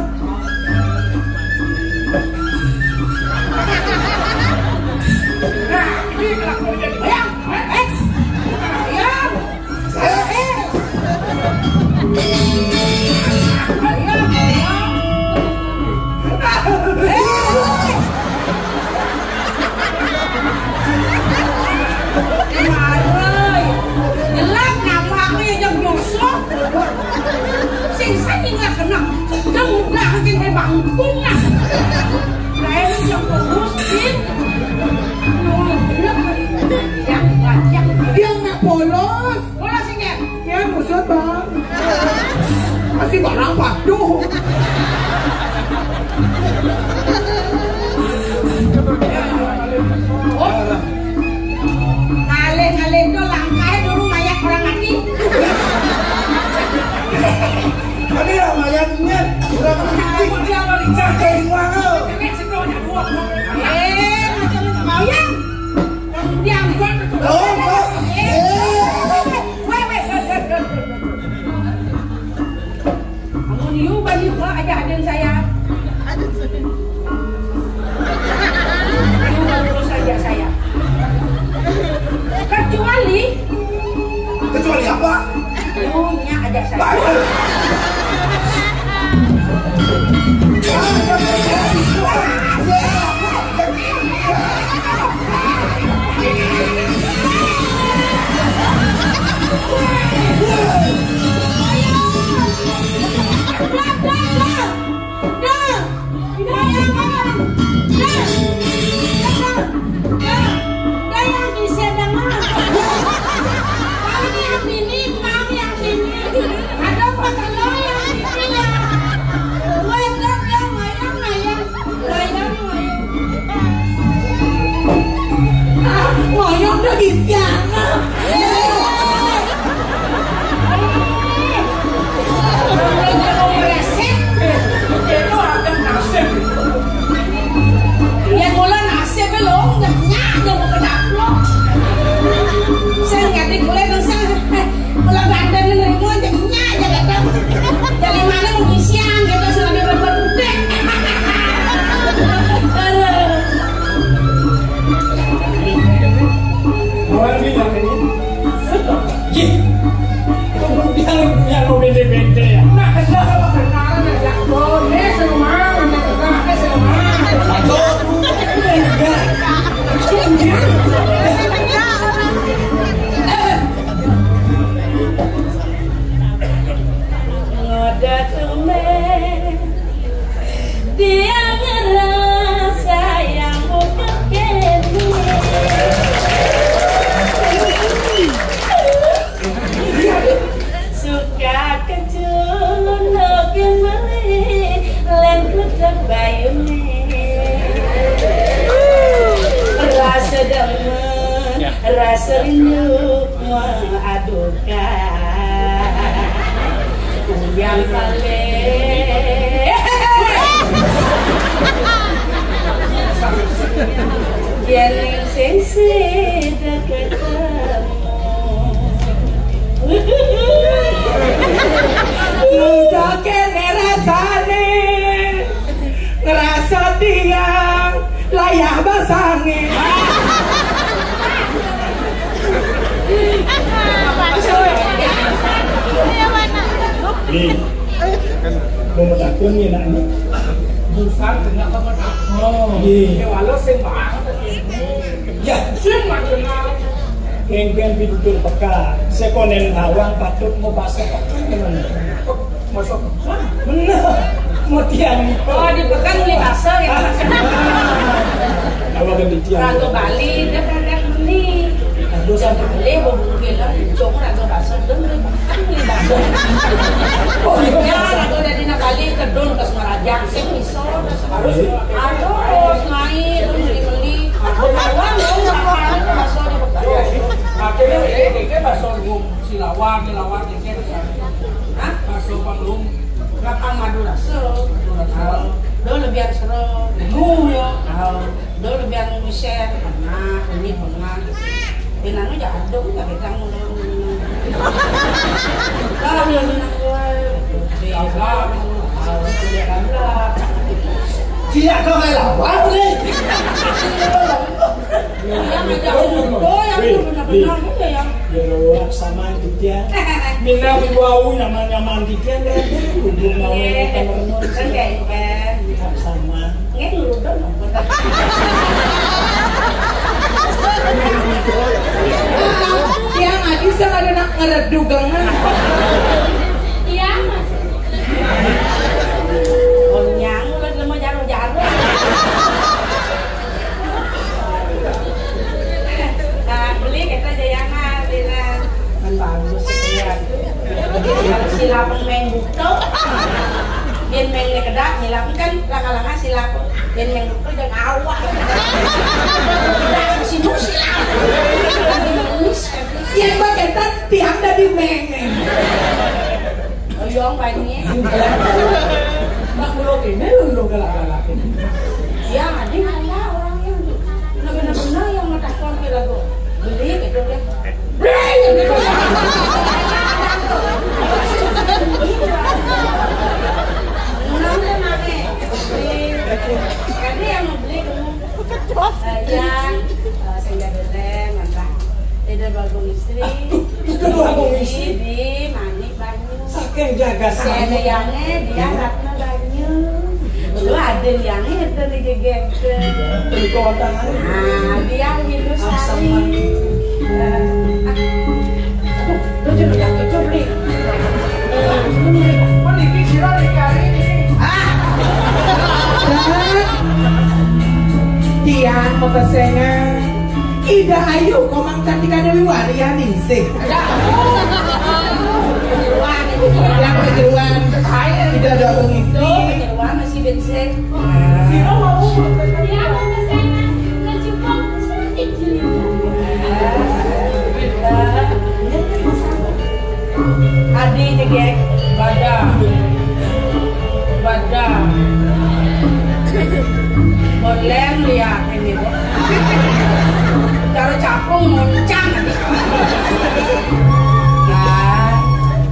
Speaker 4: Dia nggak polos. Polos ini? Ya maksud bang. Masih barang waduh. Ngalih-ngalih itu langkahnya dulu mayak orang mati.
Speaker 2: Tadi lah mayatnya udah mati.
Speaker 4: Dia mau dicari
Speaker 2: wangal.
Speaker 4: Macam mau ya? Diam. Kamu niu balik ke aja aden saya. Niu saja saya. Kecuali
Speaker 5: beli apa?
Speaker 4: Punya aja saya.
Speaker 1: Ngoyong udah disiana. Itu ada nasib. Ya mula nasib belum nyanya mau kedaplo. Saya ngerti boleh dong saya. Kalau badan nerimo nyanya kata. Dari mana mau ngisian gitu selagi berbuat udah.
Speaker 2: Orang bilang ini, kemudian punya lo bete-bete ya. Nah, kenapa kenalan ya? Boleh semua, kenapa semua?
Speaker 4: Ada temen dia ngerasa yang bukan kini. Suka kecun nogen meli len kutek bayune. Rasa demen, rasa rindu mengadukan. Yang paling yang sengsi dekat
Speaker 1: Udah kene rasane ngerasa tiang layah basange.
Speaker 2: Memetakun ya nak ni.
Speaker 1: Bukan kena kemenak.
Speaker 2: Oh, iya.
Speaker 1: Walau sing banget. Ya, sing macam
Speaker 2: Keng-keng bidutur peka, sekonen tawang patut mau pasang gimana?
Speaker 1: masuk.
Speaker 2: Bener, mau tiang itu.
Speaker 4: oh di pekan beli bakso ya.
Speaker 2: Awak kan di tiang.
Speaker 4: Rago Bali dia kadang beli.
Speaker 2: Aduh
Speaker 4: Jam
Speaker 2: sampai.
Speaker 4: beli mau bilang cong rago bakso dan beli bakso.
Speaker 2: Oh iya.
Speaker 4: Ya rago dari Bali ke Don ke Semarajang sing iso harus naik beli. Awang dong mahal bakso di Bekasi.
Speaker 1: Akhirnya ini bakso lum silawang ini.
Speaker 4: Hah?
Speaker 1: Bakso panglum.
Speaker 4: Rapang Madura seru. Do lebih seru.
Speaker 1: Iya.
Speaker 4: Do lebih ngusir pernah ini pernah. Binanu jadung enggak kita ngulung. Lah ya binang gue.
Speaker 5: Tidak kau lawan nih.
Speaker 4: Yang aja yang benar-benar itu ya.
Speaker 2: Ya lo sama di tiang. Mina wau nyaman-nyaman di tiang kan. Hubung mau penernon.
Speaker 4: Kan kayak kan.
Speaker 2: Sama.
Speaker 4: Nggak nurut dong.
Speaker 1: Tiang aja sih ada nak ngeredugangan.
Speaker 4: Iya mas. Oh nyang udah mau jarum-jarum. Nah beli kita jayangan dengan bagus sekian. Silapang main bukto. Biar main kedak nyilapan kan laka-laka silapang. Biar main bukto jangan awak. Udah musim
Speaker 1: Yang bagetan tiang dari mengeng.
Speaker 4: Oyong banyak.
Speaker 2: Mak bulog ini lu galak-galak ini.
Speaker 4: Ya ada malah orangnya benar-benar yang ngetakon ke lagu beli gitu dia. Nonton nake. Jadi yang mau beli dulu. Ya, saya jadi mantap. Tidak bagong istri.
Speaker 2: Itu bagong istri.
Speaker 4: Di mandi banyu.
Speaker 2: Saking jaga
Speaker 4: Saya yangnya dia ratna banyu. Lu ada yangnya itu digegek.
Speaker 2: di kota.
Speaker 4: Nah, dia minum sari. Lu jangan jatuh curi.
Speaker 1: Mendidik sira dikari ini.
Speaker 2: Tiang mau kesengan. Ida ayu komang Cantika Dewi Waryani sih. Yang kejeruan. Tidak ada orang itu.
Speaker 4: Kejeruan masih bensin.
Speaker 1: Sira mau
Speaker 3: Dia mau kesana, ngejebak cantik
Speaker 4: Adi jegek badak boleh lihat ini deh kalau capung moncang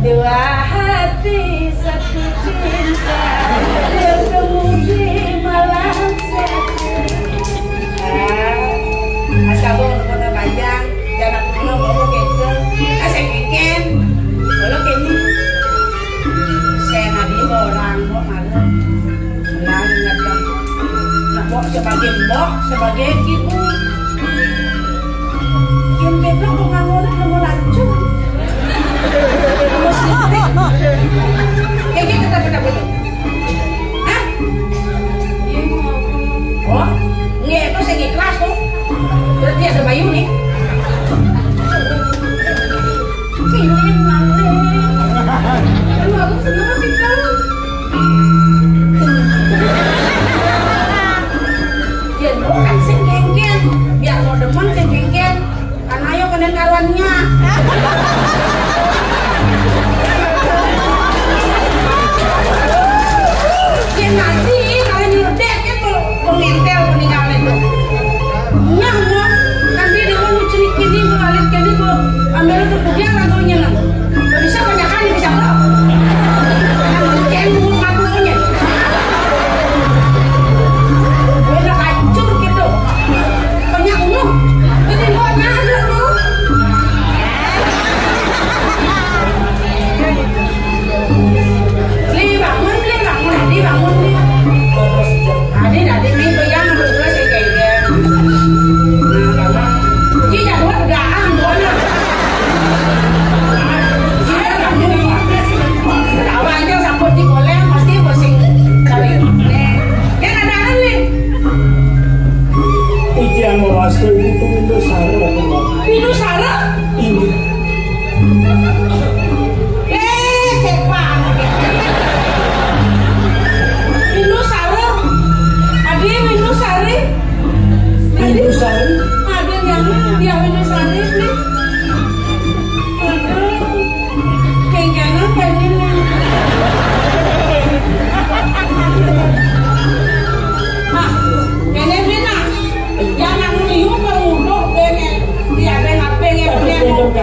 Speaker 4: dua hati satu cinta bertemu di malam asal kota panjang jangan pulau bawa gitu asal keken kalau kini saya ngadi orang mau malam lah ingatkan nak bawa sebagai mbok sebagai ibu yang beda pengamuran nomor racun nomor sedikit kayak gitu kita betul hah? Oh nggak itu saya ikhlas tuh berarti ada bayu nih pilih mana lu aku senang kita ya lu kan sengkengken biar lo demen sengkengken kan ayo kenen karuannya ya nanti kalau nyurdek itu mengentel meninggalnya itu nyamuk kan dia mau ngucuri kini mengalir kini bu ambil itu kudian atau nyenang bisa banyak kali bisa lo jangan ngakunya udah hancur gitu banyak umum jadi lo nyadar lo bangun adi main goyang berdua sih kayaknya jadi jadwal gaan boleh awalnya sambut di boleh pasti bosin kali kan ada nih
Speaker 2: Iki yang mewastu itu Indosara.
Speaker 4: Indosara
Speaker 2: Ini.
Speaker 4: sepah Indosara ada Indosari
Speaker 2: Indosari.
Speaker 4: ada yang dia Indosari nih ada kayaknya kayak ini ah kayaknya Bina yang liu kemudian pengen dia pengen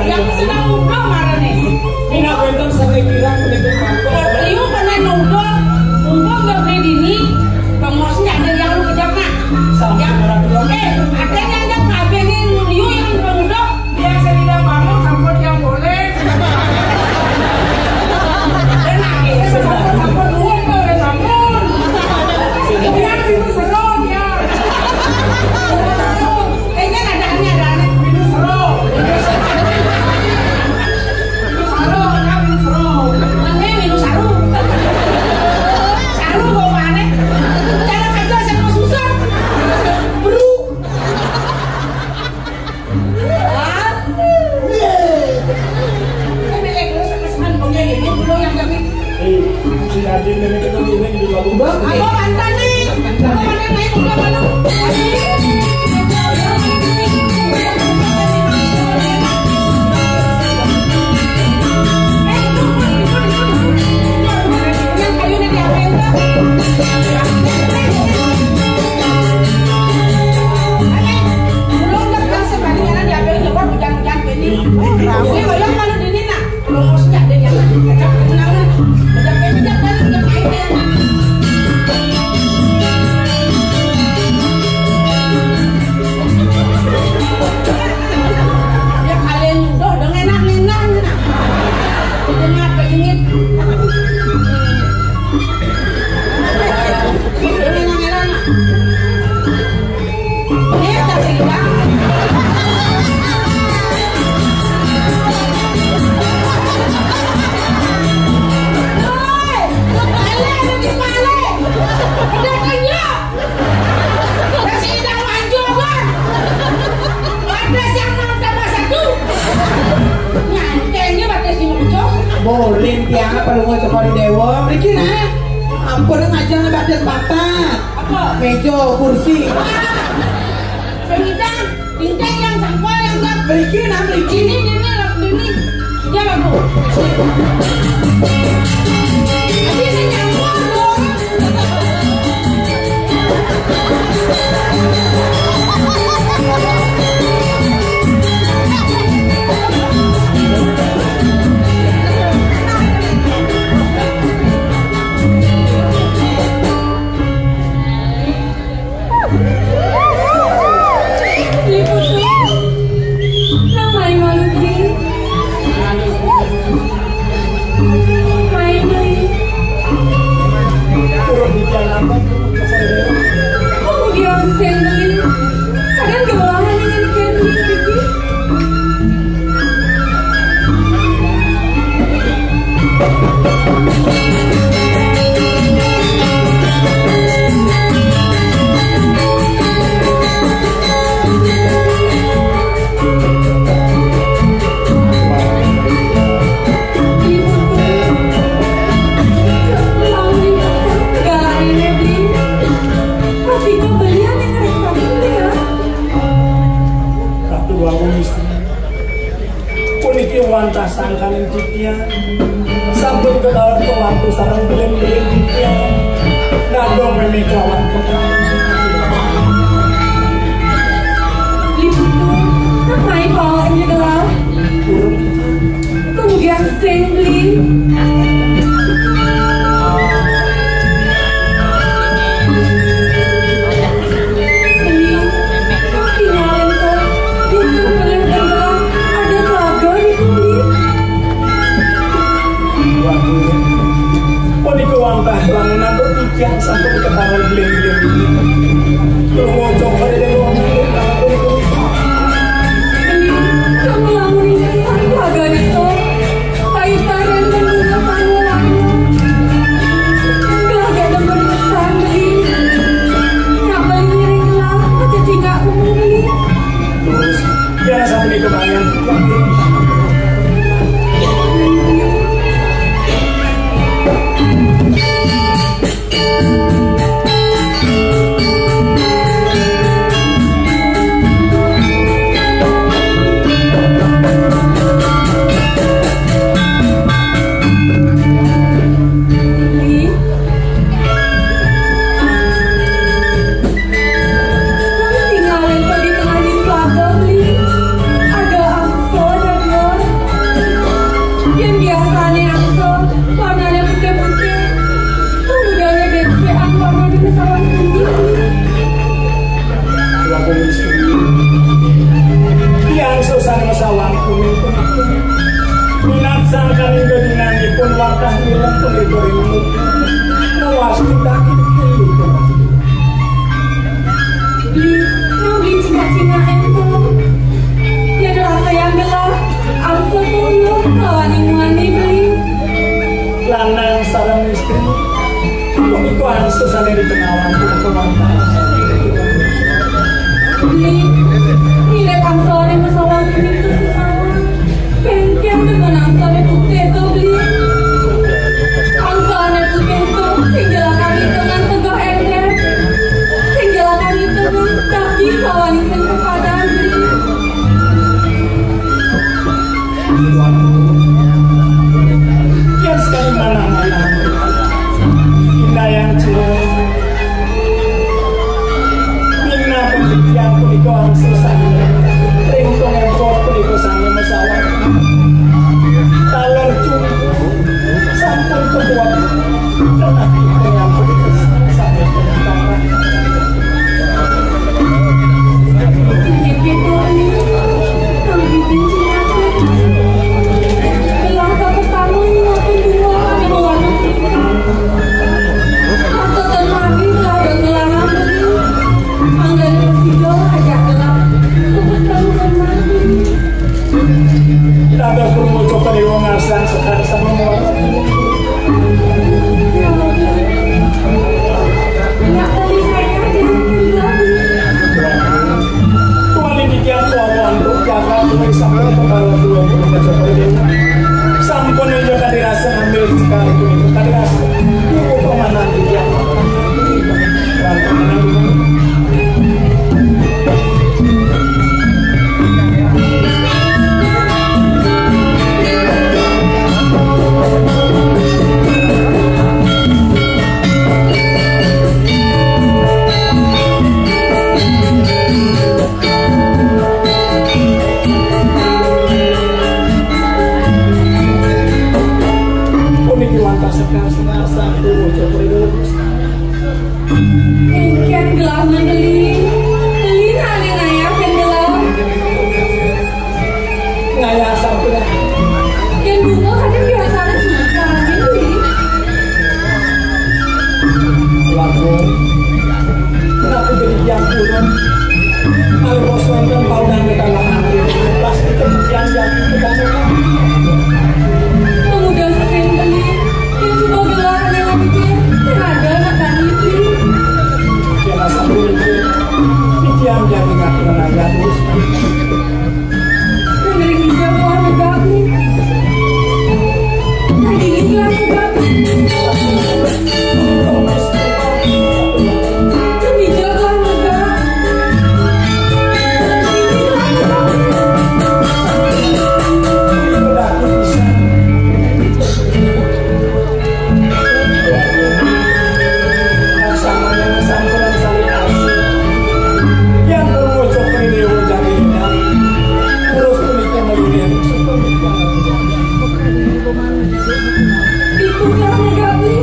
Speaker 4: yang sedang muda marah nih
Speaker 2: Ini aku itu sampai bilang begitu mangkok.
Speaker 4: liu pengen muda mumpung nggak beli dini pengosnya ada yang lu kejar nak
Speaker 2: Sampai orang tua.
Speaker 4: ada yang pengen liu yang muda
Speaker 1: dia tidak bangun sambut yang boleh.
Speaker 4: dan lagi
Speaker 1: Sambut dua boleh sambut. Dia itu serong ya.
Speaker 4: kayaknya ada
Speaker 1: Itu serong.
Speaker 4: minum saru bawa mana jangan kerja sama susah bro milik lu sama bongnya ini belum yang kami
Speaker 2: Si Adi ini kita bilang di Baluba.
Speaker 4: aku mantan nih aku mantan naik udah mana yang kayunya diapain belum dapat sebandingan diambil jawab hujan-hujan gini ini bayang kalau di Nina belum mau sejak deh yang kecap kenangan kecap balik yang airnya dia kali
Speaker 2: Boleh tiang perlu ngocok dewa. Mriki nah. Ampun ngajang badan papat.
Speaker 4: Apa?
Speaker 2: Meja, kursi.
Speaker 4: Bintang yang sangkol yang gak.
Speaker 2: Mriki nah mriki.
Speaker 4: Ini. Ya bagus. Ini nyangkut dong.
Speaker 6: Wantah sangkaning cipia sampun ketawar ke waktu sarang belen-belen cipia nadong meme kelawan putra
Speaker 4: Ibu namai bawa ini gelar kemudian sembli wantah bangunan berpijak sampai ketahuan belen-belen lu ngocok pada dia ngomongin kalau itu ini kamu lamunin keluarga itu kaitan dan menggunakan orangmu keluarga dan berpesan beli nggak beli ngiring lah jadi nggak beli
Speaker 6: terus biar sampai kebanyakan sampun nunjuk Terus sekali itu tadi asal ibu pemanan di dia
Speaker 4: Kan gelang ngelin hari ngayah kan gelang
Speaker 6: ngayah sampai
Speaker 4: yang bunga kadang biasanya suka ini
Speaker 6: lagu kenapa jadi yang turun kalau bos nonton tahunan kita lahir pasti kemudian jadi kita
Speaker 4: pemuda sering beli yang suka gelang yang lebih sengaja nak tadi itu
Speaker 6: jangan sampai pikiran jadi nggak pernah ya terus
Speaker 4: dari hijau keluar negak nih lagi ini keluar negak kan hijau keluar negak
Speaker 6: udah aku bisa sama yang sampuran saling asih yang berwujud video jadi indah terus menikah melindungi seperti
Speaker 4: itu keluar negak nih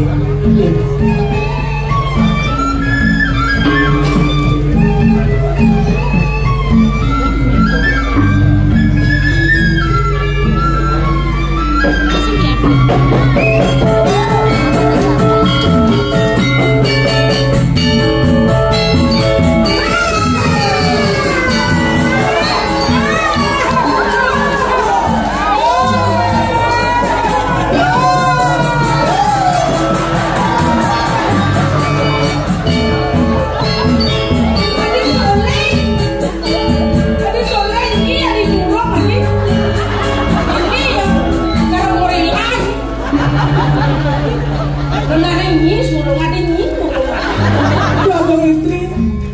Speaker 1: Jago istri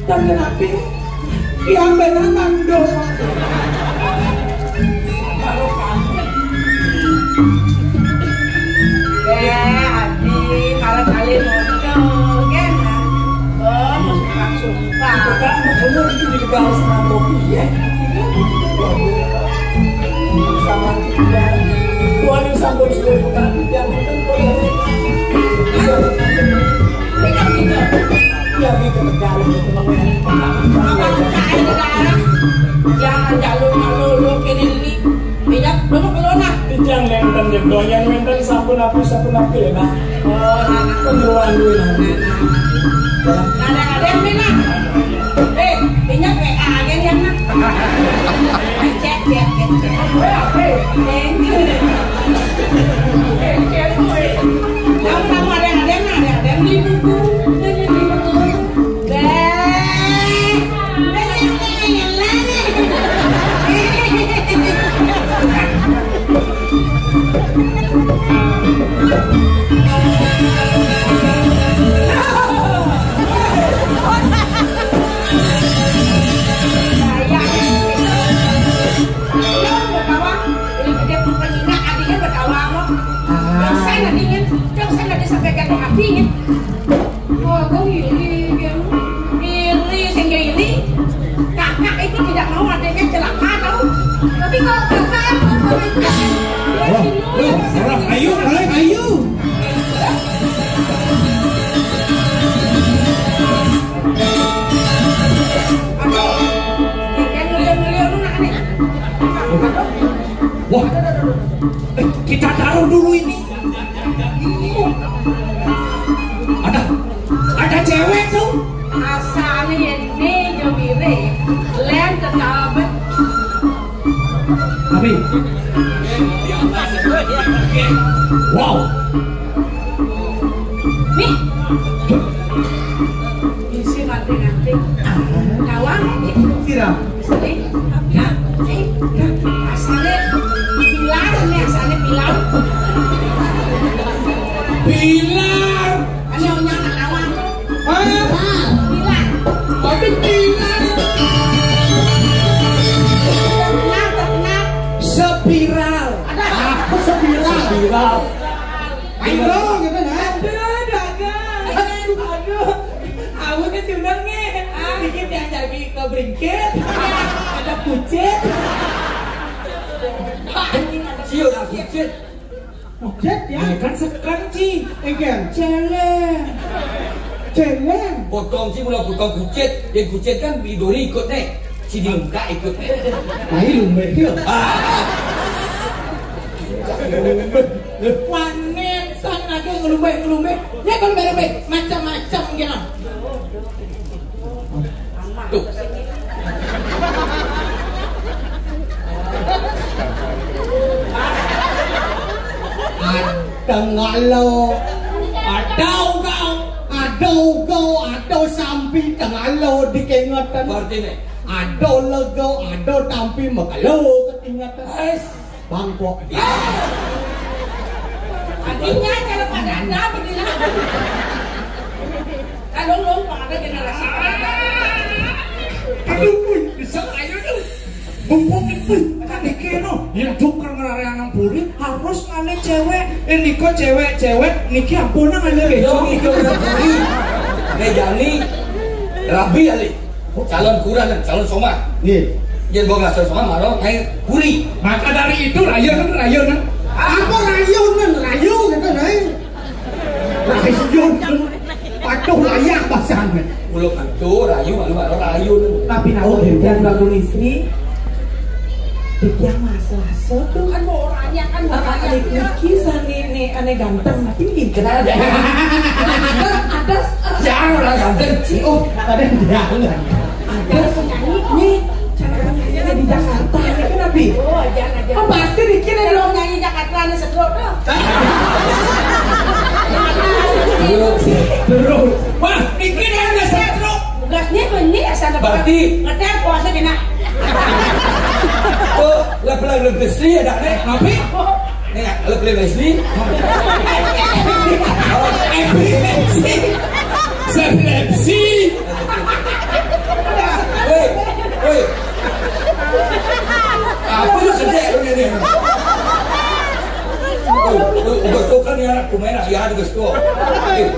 Speaker 1: dan kenapa yang benar mandor kalau kamu
Speaker 4: Adi, kali-kali nonton, kan? Oh, sumpah.
Speaker 6: bukan benar itu di garis sama kopi ya sama kita tuan yang sambung sudah bukan yang nonton boleh lagi ke negara itu
Speaker 4: Jangan jalur kini pinjam belum kelona.
Speaker 6: yang nenten doyan nenten sampun api ya nah
Speaker 4: Oh,
Speaker 6: pengeluaran duit
Speaker 4: ada mina. Pinjam PA agen yang nak. Cek. Kamu ada di buku. Kakak itu tidak mau adanya celaka tahu. Tapi kalau kakak
Speaker 6: ayo wah kita taruh dulu ini ada cewek tuh
Speaker 4: asalnya ini jomire lem tetabat
Speaker 6: tapi wow
Speaker 4: nih isi mati kawan
Speaker 1: siram
Speaker 4: asalnya pilar ini asalnya pilar
Speaker 6: spiral. Aku spiral. Ayo gitu nah.
Speaker 1: Aduh, dagang. Aduh. Aku kan sebenarnya dikit yang jadi ke bringkit. Ada kucing.
Speaker 5: Siyo dah kucit.
Speaker 6: Kucit ya kan sekanci. Egen celeng.
Speaker 5: Potong sih mula potong kucit. Yang kucit kan beli dori ikut nih. Si diungka ikut nih.
Speaker 6: Nah ini lumbe dia.
Speaker 1: Wanet sang lagi ngelumbe. Ya kalau lumbe macam-macam gitu.
Speaker 5: Tuh.
Speaker 6: Tengalo. Adau sampai tengalo dikengatan.
Speaker 5: Berarti nih.
Speaker 6: Adau lego, adau tampi makalo ketingatan. Bangkok.
Speaker 4: Artinya kalau pada anda beginilah. Kalau long pada generasi pada.
Speaker 6: Aduh, bisa ayo tuh. Mumpung itu kan dikeno yang tukar ngarayangan puri harus ngane cewek. Ini kok cewek niki ampuna ngane
Speaker 5: Yo itu udah puri. Nejani Rabi ali. Calon kurang dan calon somad.
Speaker 6: Nih,
Speaker 5: Jangan bawa ngasal somad marah kayak puri.
Speaker 6: maka dari itu rayon. Apa rayon gitu nih. Rayon. Patuh layak bahasannya.
Speaker 5: Ulo itu rayu malu marah rayu.
Speaker 1: Tapi nawa yang bangun istri. Dia masa-masa tuh
Speaker 4: Kan mau orangnya kan mau orangnya.
Speaker 1: kisah nih aneh ganteng tapi ini kenal ada
Speaker 5: Jangan orang ganteng.
Speaker 6: Oh, ada yang jangan.
Speaker 1: ada nih cara penyanyinya di Jakarta ini kan Abi
Speaker 4: Oh, jangan.
Speaker 1: oh pasti dikira
Speaker 4: Kalau
Speaker 1: dong
Speaker 4: nyanyi Jakarta nih sedot dah.
Speaker 6: Terus, wah, bikin ada setro.
Speaker 4: Gasnya benih asal
Speaker 5: Berarti
Speaker 4: ngeter puasa kena.
Speaker 5: oh lepelan Leslie ada nih.
Speaker 6: Tapi,
Speaker 5: Nih lepelan Leslie.
Speaker 6: epilepsi.
Speaker 5: Woi. Apa lu sedek lu ni? Udah tu kan ya kumain ayah juga tu.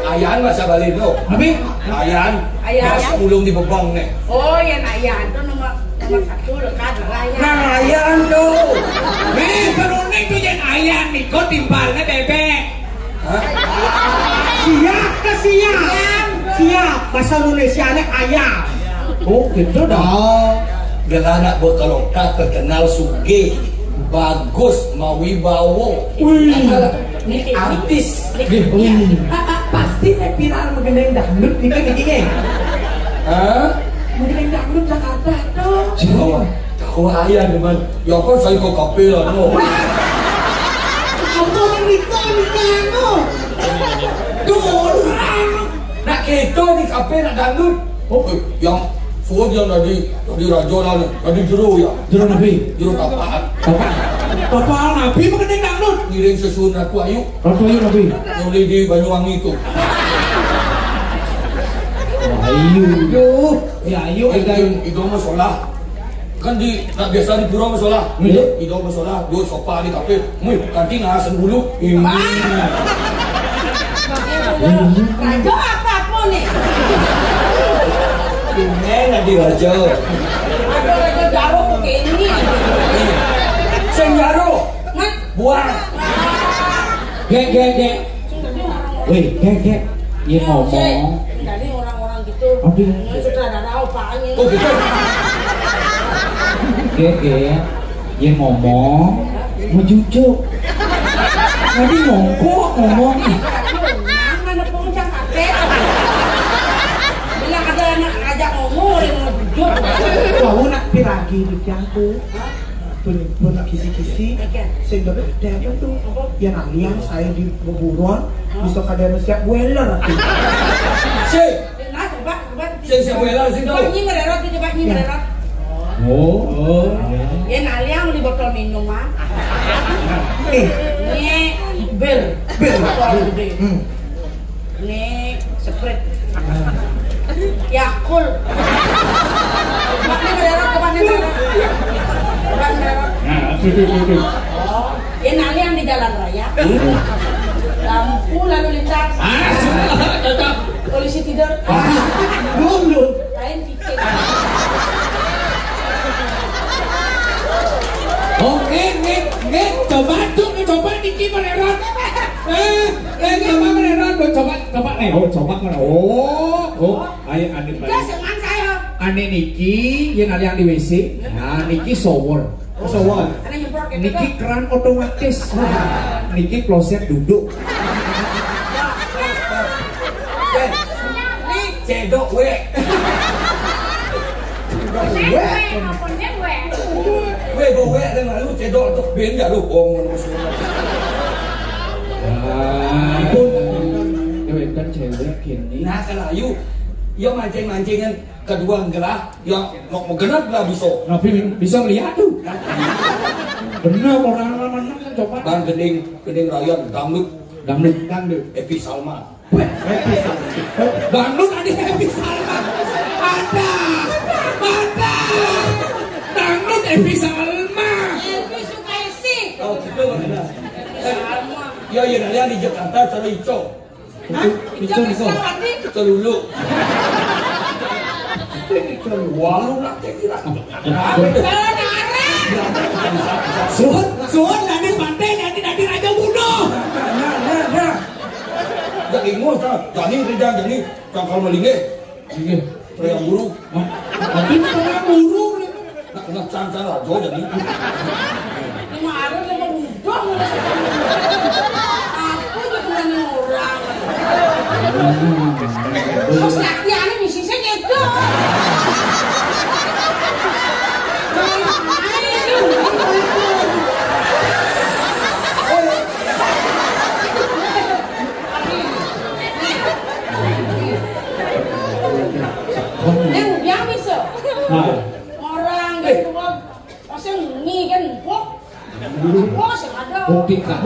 Speaker 5: Ayah masa balik tu.
Speaker 6: Tapi,
Speaker 5: Ayah.
Speaker 4: Ayah.
Speaker 5: Mas pulung di bebang ni.
Speaker 4: Oh, yang ayah itu nomor 1 dekat raya.
Speaker 5: Nah ayah tu.
Speaker 6: penuning tuh yang ayam nih, kok timbalnya bebek.
Speaker 5: Hah?
Speaker 6: Siap, bahasa Indonesia-nya ayam. Oh, gitu dong.
Speaker 5: Dengan anak berkelokar terkenal suge, bagus, mawibawo.
Speaker 6: Wih.
Speaker 5: Ini artis.
Speaker 1: pasti viral mengenai dangdut nih kan ini
Speaker 5: Hah?
Speaker 1: mengenai dangdut Jakarta tuh
Speaker 5: Siapa? Kau ayah teman. Ya kan saya kau kapel lah no.
Speaker 6: Apa nikah no?
Speaker 5: Nak kita di kapel nak dangdut. Oh, yang suruh dia dari raja lah ni, dari juru ya.
Speaker 6: Juru Nabi.
Speaker 5: Juru tapaan.
Speaker 6: Bapak Nabi mengenai dangdut.
Speaker 5: Ngiring sesuun Ratu Ayu.
Speaker 6: Ratu Ayu Nabi.
Speaker 5: Yang di Banyuwangi itu.
Speaker 6: Ayu.
Speaker 5: Itu masalah. Kan di nak biasa di pura masalah.
Speaker 6: Iya.
Speaker 5: Itu masalah. Dua sopa di kapel. Mui kanti ngasen bulu. Ini.
Speaker 4: Raja apa nih?
Speaker 5: Ini nanti raja.
Speaker 4: Ada raja jaro kayak ini.
Speaker 5: Senjaro.
Speaker 4: Ngat.
Speaker 5: Buang.
Speaker 6: Gek. Wih, gek. Dia ngomong.
Speaker 4: Dari orang-orang gitu.
Speaker 6: Aduh.
Speaker 4: Ini sutradara apaan ini?
Speaker 5: Oh gitu.
Speaker 6: Gek. Dia ngomong. Mau jujur. Tadi ngomong.
Speaker 4: Jangan ada penguncang kakek. Bilang ada anak ajak ngomong yang mau jujur.
Speaker 1: kau nak piragi di tiangku pun kisi-kisi sehingga ada tuh yang alian saya di buburon bisa kadang siap boiler aku
Speaker 5: Si.
Speaker 4: Nah, coba.
Speaker 5: Si boiler situ.
Speaker 4: Coba nyi mererot, coba nyi mererot.
Speaker 6: Oh.
Speaker 4: Ya naliang di botol minuman. Ini bir. Botol gede. Ini Sprite. Yakult. Coba nih mererot, coba nih mererot. Coba mererot.
Speaker 6: Nah, itu.
Speaker 4: Oh, Lampu lalu lintas.
Speaker 6: Cocok.
Speaker 4: Polisi tidur.
Speaker 6: Dulu.
Speaker 4: Lain tiket.
Speaker 6: Oh, coba tuh, coba Niki menerot. Coba menerot, coba nih. Oh, coba menerot. Ayo ane balik.
Speaker 4: Ya sengan saya.
Speaker 6: Ane Niki, yang ada yang di WC. Nah, Niki shower.
Speaker 4: Ada nyemprot gitu.
Speaker 6: Niki keran otomatis. Niki kloset duduk.
Speaker 5: Cedok we. We go we dengan lu cedok untuk ben ya lu bohong
Speaker 6: Pun kan cewek kini.
Speaker 5: Nah selayu yo mancing-mancingan kedua gelah yo mau genap lah bisa.
Speaker 6: Tapi bisa melihat tuh. Bener orang-orang kan coba.
Speaker 5: Bang geding rayon dangdut Epi Salma.
Speaker 6: Dangdut ada Epi Salma. Ada. Dangdut Epi Salma.
Speaker 4: Epi suka isi.
Speaker 5: Oh gitu mana? Yo yang di Jakarta selalu ico.
Speaker 6: Ico.
Speaker 5: Celulu. Walu nak kira.
Speaker 6: Suhun nanti pantai nanti raja bunuh.
Speaker 5: Nah. Jadi ngomong jadi cangkal melingge. Yang buruk.
Speaker 6: Tapi orang buruk.
Speaker 5: Nak cangkal aja jadi.
Speaker 4: Lima ada lima budong. Aku juga orang. Terus latihannya misi saya gitu. Yang bisa orang gitu pasti ngi kan bos yang ada
Speaker 6: Buktikan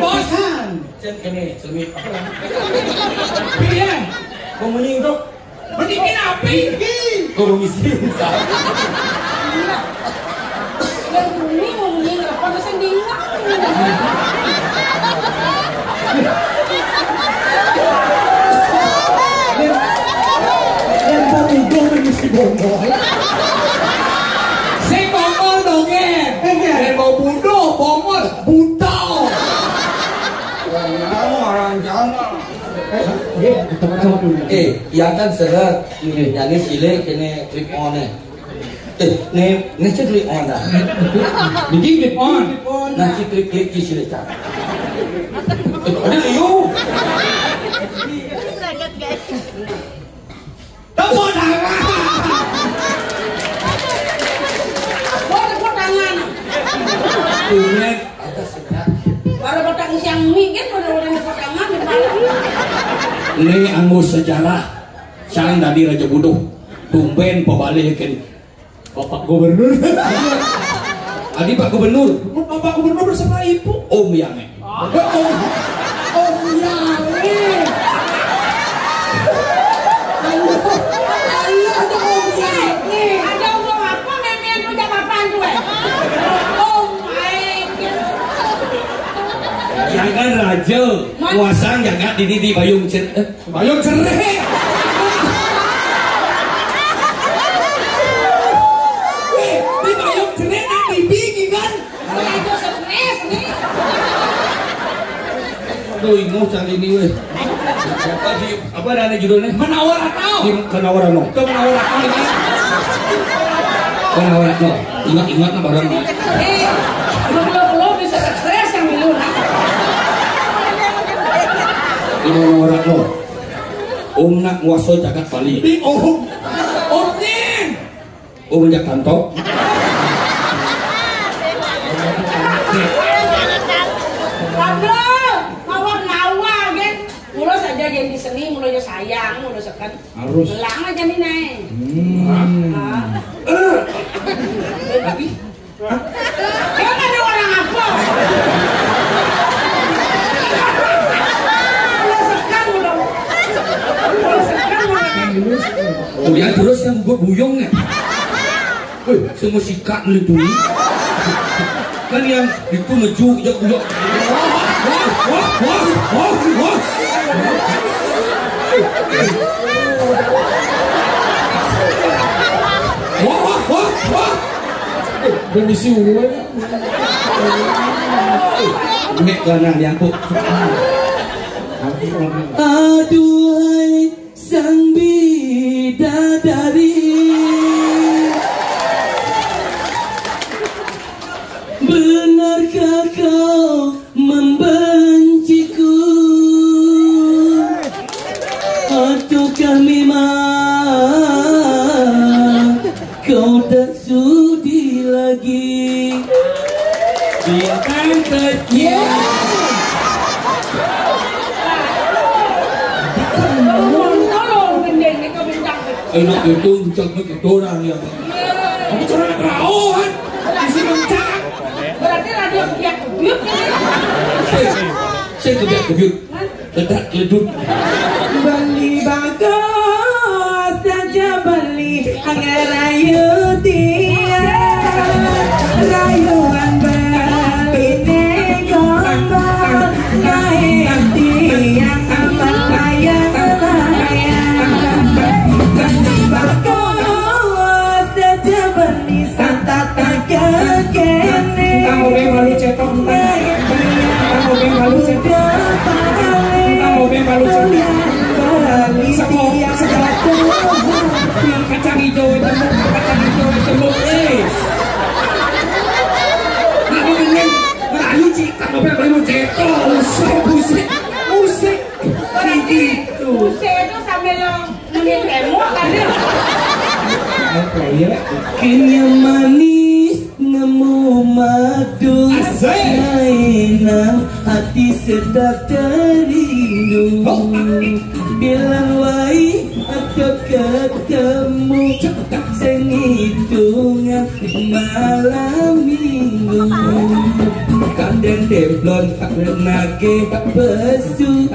Speaker 6: bos.
Speaker 5: Cek ini semi.
Speaker 6: Iya.
Speaker 5: Kau menying tu?
Speaker 6: Mendingin api.
Speaker 5: Kau misi.
Speaker 4: yang bumi mau meninggal apa bisa dingin.
Speaker 6: Yang baru mesti bongol. Saya bongol dong yang mau bunuh bongol buta.
Speaker 5: Orang jangan. Yang kan seret. Yang ni silek kena clip on ni. Ni cik clip on dah.
Speaker 6: Niki clip on.
Speaker 5: Nah cik clip silek tak. Ada liu.
Speaker 6: Tepuk tangan.
Speaker 4: Tepuk tangan.
Speaker 5: Ingat ada sekat.
Speaker 4: Baru potong siang mie kan baru tepuk tangan di malam.
Speaker 5: Ini anggus sejarah. Sang dari Raja Buduh. Tumben pembalikin Bapak Gubernur. Adi Pak Gubernur.
Speaker 6: Bapak Gubernur bersama ibu.
Speaker 5: Om Yange.
Speaker 6: Om Yange.
Speaker 4: Ada ngomong apa memang punya papan tuh oh my
Speaker 5: Jangan raja. Kuasa jaga di Bayung Cereh.
Speaker 6: Bayung Cereh. Di Bayung Cereh nanti bingi kan?
Speaker 4: itu stres nih
Speaker 5: Aduh, ingat cari ini weh. Apa ada judulnya?
Speaker 6: Menawar atau?
Speaker 5: Kenawaran no.
Speaker 6: Itu menawar atau ini?
Speaker 5: Kenawaran no. Ingat na barang.
Speaker 4: belum bisa stres yang dulu
Speaker 5: Kenawaran no. Om nak nguaso jagat Bali.
Speaker 6: Di Om. Omnya.
Speaker 5: Om jak kantor.
Speaker 4: Mulai saja jadi seni, mulai sayang, mulai sekan.
Speaker 6: Harus.
Speaker 4: Belang aja nih nih.
Speaker 5: Tapi
Speaker 4: Kan ada orang apa? Mulai sekan udah. Mulai sekan udah.
Speaker 5: oh ya terus yang buat buyong nih. Semua sikat melindungi. Kan yang itu ngejuk, jak.
Speaker 6: Permisi gue. Nek lanang diangkut. Aduhai sang bidadari, benarkah kau membenciku ataukah memang kau tak sudi lagi? Biarkan saja. Enak itu bincang begitu orang ya. Kamu cara perawan, isi bincang.
Speaker 4: Berarti radio kebiak-kebiak kan?
Speaker 6: Saya kebiak-kebiak, ledak leduk.
Speaker 2: Beli bagus saja beli angerayu dia rayuan berbine gombal naik tiang amat layang bagus saja beli santata kekene kamu malu cetok kamu malu cetok kamu malu cetok kacang hijau itu aku pengen melayu cik kamu pengen cetok musik gitu
Speaker 4: Musik itu sambil nungguin demo kan ya?
Speaker 6: Kenya manis nemu madu mainan hati sedap terindu bilang wai atau ketemu sengitungan malam minggu kandeng demplon tak renage besu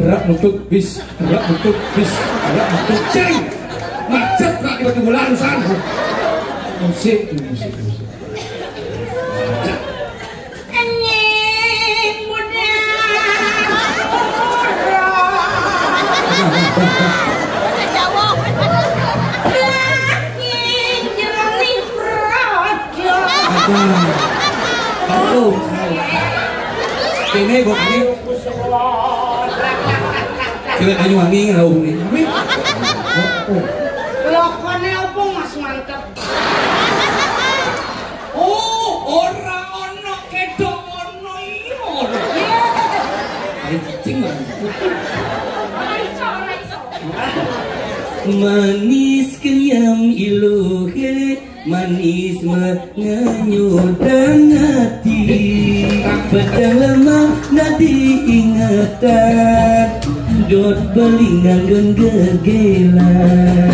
Speaker 6: rak nutuk bis ceng macet rak di batu bulan sana musik
Speaker 4: Anjing muda lagi jernih raja.
Speaker 6: Aduh ini gue ini cewek Banyuwangi ngeraung nih
Speaker 4: Lokonnya apa mas mantep?
Speaker 6: oh orang ono kedok ono iyo ini cicing lah manis kenyam iluhe manis menyudan hati pedang lemah nadi ingatan dot belingan dan gegelan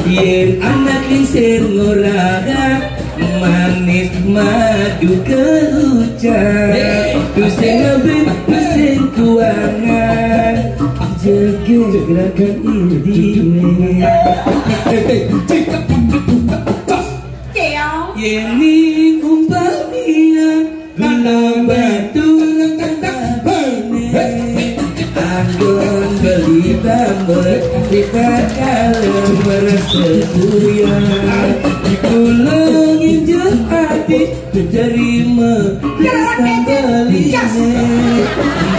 Speaker 6: yen anak lingsir ngoragak manis madu kehujan tuseng ngebim tuseng kuangan jaga gerakan indine yening umpamian gunung batu anggon beli tambet kita kalem berseduyan ditulungin jeng hati terima kesan belinya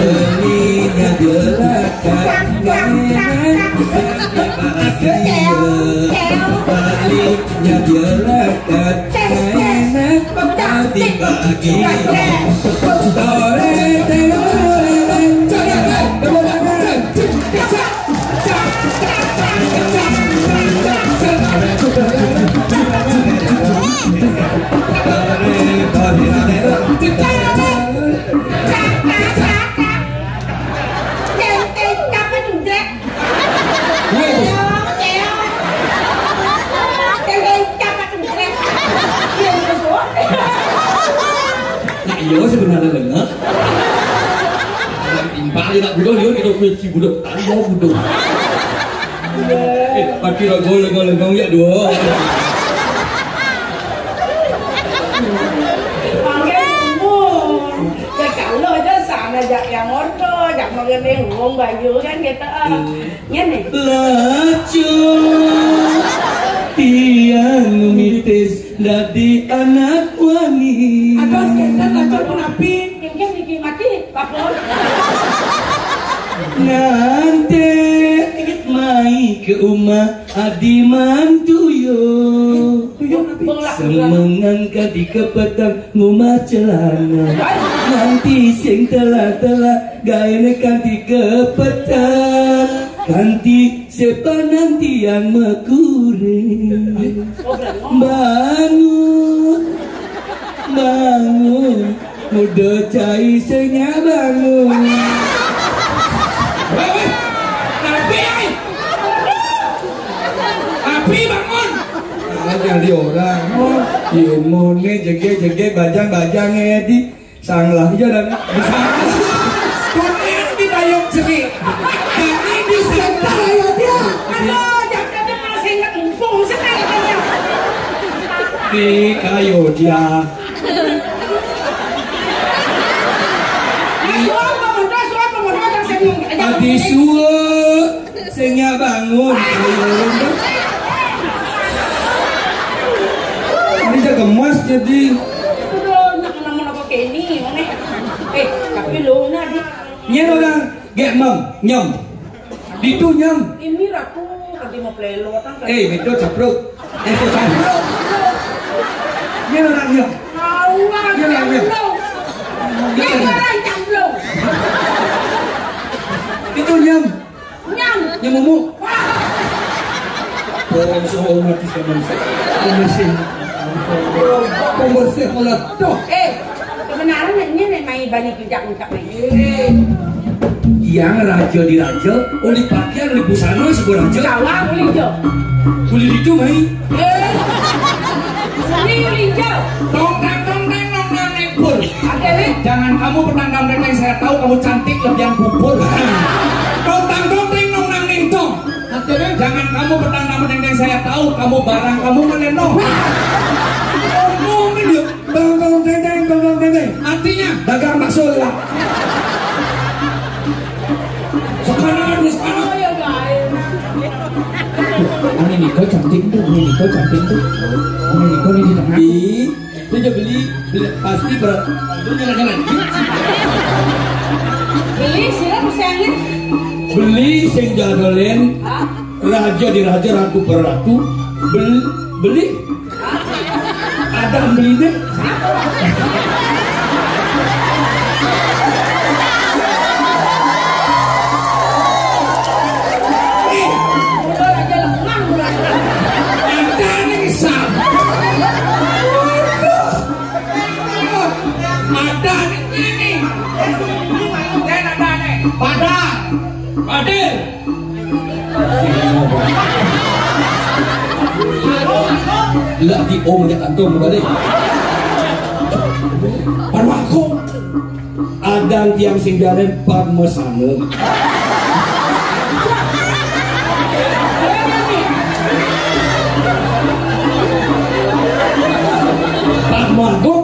Speaker 6: belinya gerakan enak belinya gerakan enak hati bagi iya sebenarnya benar timpal tak budak dia kita kunci budak tak mau budak pagi lah goleng ya dua
Speaker 4: Panggil umur ngomong baju kan gitu. Nya nih.
Speaker 6: Lacu tiang mitis dadi anak wani.
Speaker 2: Aduh, sekitar lancar pun api.
Speaker 4: Yang bikin mati, kapur.
Speaker 6: Nanti mai ke rumah adi mantuyo. Semengan di kepetang ngumah celana. Nanti sing telah gaene kanti kepetang. Kanti sepanang tiang mekure. Bangun, bangun, muda cai senya bangun.
Speaker 2: Api bangun.
Speaker 6: Jadi orang, ilmunya jege bajang di sanglah aja dan bisa.
Speaker 2: Kuning di dayung seni. Ini di sental ya dia.
Speaker 4: Aduh, jangan masih ingat mumpung sekali kan.
Speaker 6: Di kayu dia. Adi suwe, senya bangun. Ini jaga gemas jadi.
Speaker 4: Udah, nak nama pakai ini, mana? Tapi lo nadi.
Speaker 6: Nyen orang gak nyam. Itu nyam.
Speaker 4: Ini ratu, nanti mau play lo kan?
Speaker 6: Itu capruk. Itu capruk. Nyen orang nyam.
Speaker 4: Tahu lah, camlo. Yang orang camlo.
Speaker 6: Itu nyam.
Speaker 4: Nyam.
Speaker 6: Nyamumu. Orang soal mati sama saya. Pembersih meletup.
Speaker 4: Kebenaran ini nih main bani kerja untuk main.
Speaker 6: Yang raja di raja, oleh pakaian oleh busana sebuah raja.
Speaker 4: Kalah boleh jo.
Speaker 6: Boleh itu mai.
Speaker 4: Boleh jo.
Speaker 2: Tong nong nekbul.
Speaker 4: Oke nih.
Speaker 2: Jangan kamu petandang yang saya tahu kamu cantik lebihan bubur. Tong nong ningtong. Jangan kamu petandang yang saya tahu kamu barang kamu menenong. Ngomongin yuk.
Speaker 6: Bang teng.
Speaker 2: Artinya
Speaker 6: Dagang bakso lah.
Speaker 2: sekarang sekarang.
Speaker 4: Oh ya guys.
Speaker 2: Ini Niko cantik tuh. Ini Niko nih di tengah.
Speaker 6: Itu aja beli pasti berat. Itu jalan.
Speaker 4: Beli siapa sayangnya?
Speaker 6: Beli sing jadolen raja di raja, ratu per ratu. Beli. Ada beli deh.
Speaker 4: Udah aja lemang.
Speaker 2: Ada nih sam. Ada nih. Dan ada nih. Padir.
Speaker 6: Lah di om aja kantor balik.
Speaker 2: Parwaku.
Speaker 6: Ada tiang sing jalan parmesane. Parmago.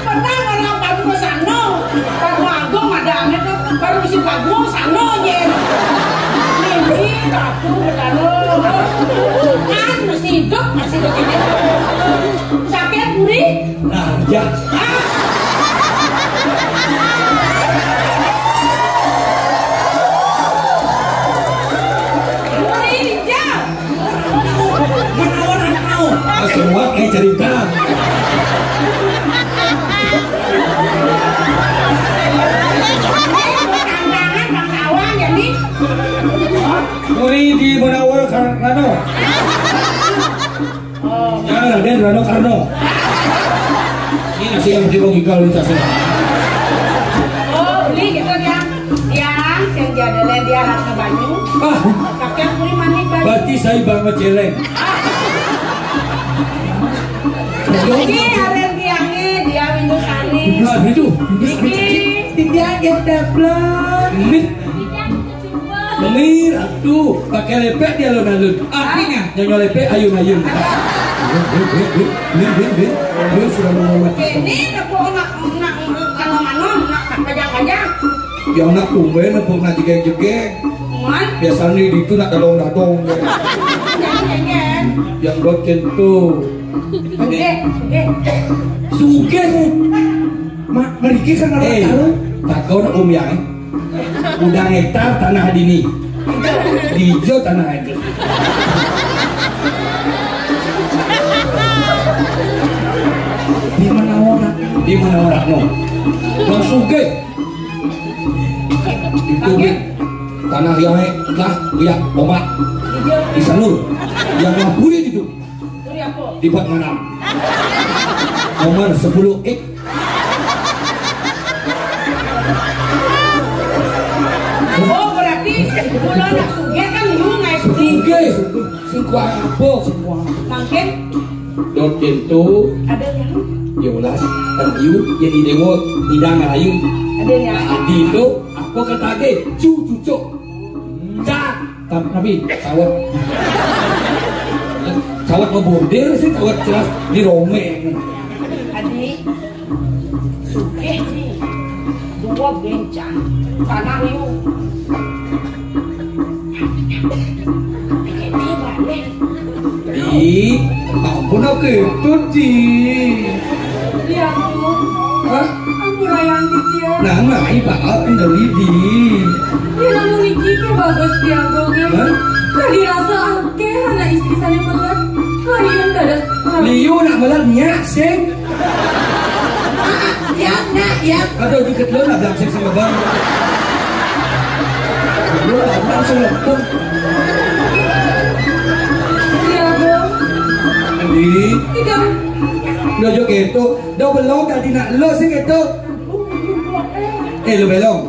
Speaker 4: Pernah orang baru ke sana, baru agong ada aneh tuh, baru isi bagus sana aja. Ini ratu bertanu, kan masih hidup ini. Siapa yang puri?
Speaker 6: Raja.
Speaker 4: Puri hijau.
Speaker 2: Menawar.
Speaker 6: Semua kayak cerita.
Speaker 4: Tantangan bangsawan jadi.
Speaker 6: Muri di Menawar Karno. Ya, Raden Rano Karno. Ini nasi yang dibagikan di tasnya.
Speaker 4: Oh, beli gitu yang jadalnya dia rasa banyu. Kakek puri manik banyu.
Speaker 6: Berarti saya banget celeng.
Speaker 4: Iki aren tiangnya dia windu sani.
Speaker 6: Nah, itu.
Speaker 4: Iki
Speaker 2: Dia gedeblok.
Speaker 6: Ini ratu pakai lepek dia alun-alun.
Speaker 2: Artinya
Speaker 6: Nyanyi lepek ayun-ayun. Dia sudah menghormati.
Speaker 4: ini aku nak kalau mana nak pajak-pajak
Speaker 6: Ya anak tumben apa nak jegeng-jegeng.
Speaker 4: Man,
Speaker 6: Biasanya di itu nak dadong-dadong.
Speaker 4: jangan.
Speaker 6: Yang buat kentu.
Speaker 4: Oke.
Speaker 6: Suge. Mak, meriki kan ada taruh. Tak kau nak yang. Udah hektar tanah dini. Di hijau tanah itu. Di mana orang? Di mana orang no? Bang Suge. Itu tanah yang lah lihat omak di Sanur yang ngaburi itu
Speaker 4: Uri apa?
Speaker 6: di bak mana nomor 10 X.
Speaker 4: Oh, berarti kalau nak suge kan lu naik
Speaker 6: Suge singkuan apa
Speaker 4: Mungkin
Speaker 6: dot itu
Speaker 4: ada yang
Speaker 6: Yolas terdiu jadi dewo tidak ngarayu
Speaker 4: ada yang
Speaker 6: di itu aku ketage cucuk tapi cawat ngebordir sih cawat jelas di romeng
Speaker 4: adik suge sih dua bencang tanah liu ini balik
Speaker 6: di ampun aku itu di
Speaker 4: dia aku
Speaker 6: hah
Speaker 4: aku rayang dia
Speaker 6: nah ngai bakal dari di
Speaker 4: dia namun niki ke bagus piagongnya
Speaker 6: hah
Speaker 4: kali rasa ake anak istri saya melat kalian ada
Speaker 6: liu nak melat nyak sing ya ada dikit lo nak bilang sing sama bang lu langsung lepung
Speaker 4: piagong
Speaker 6: di
Speaker 4: tidak
Speaker 6: lo jo gitu do belong tadi nak lo sing gitu lo belong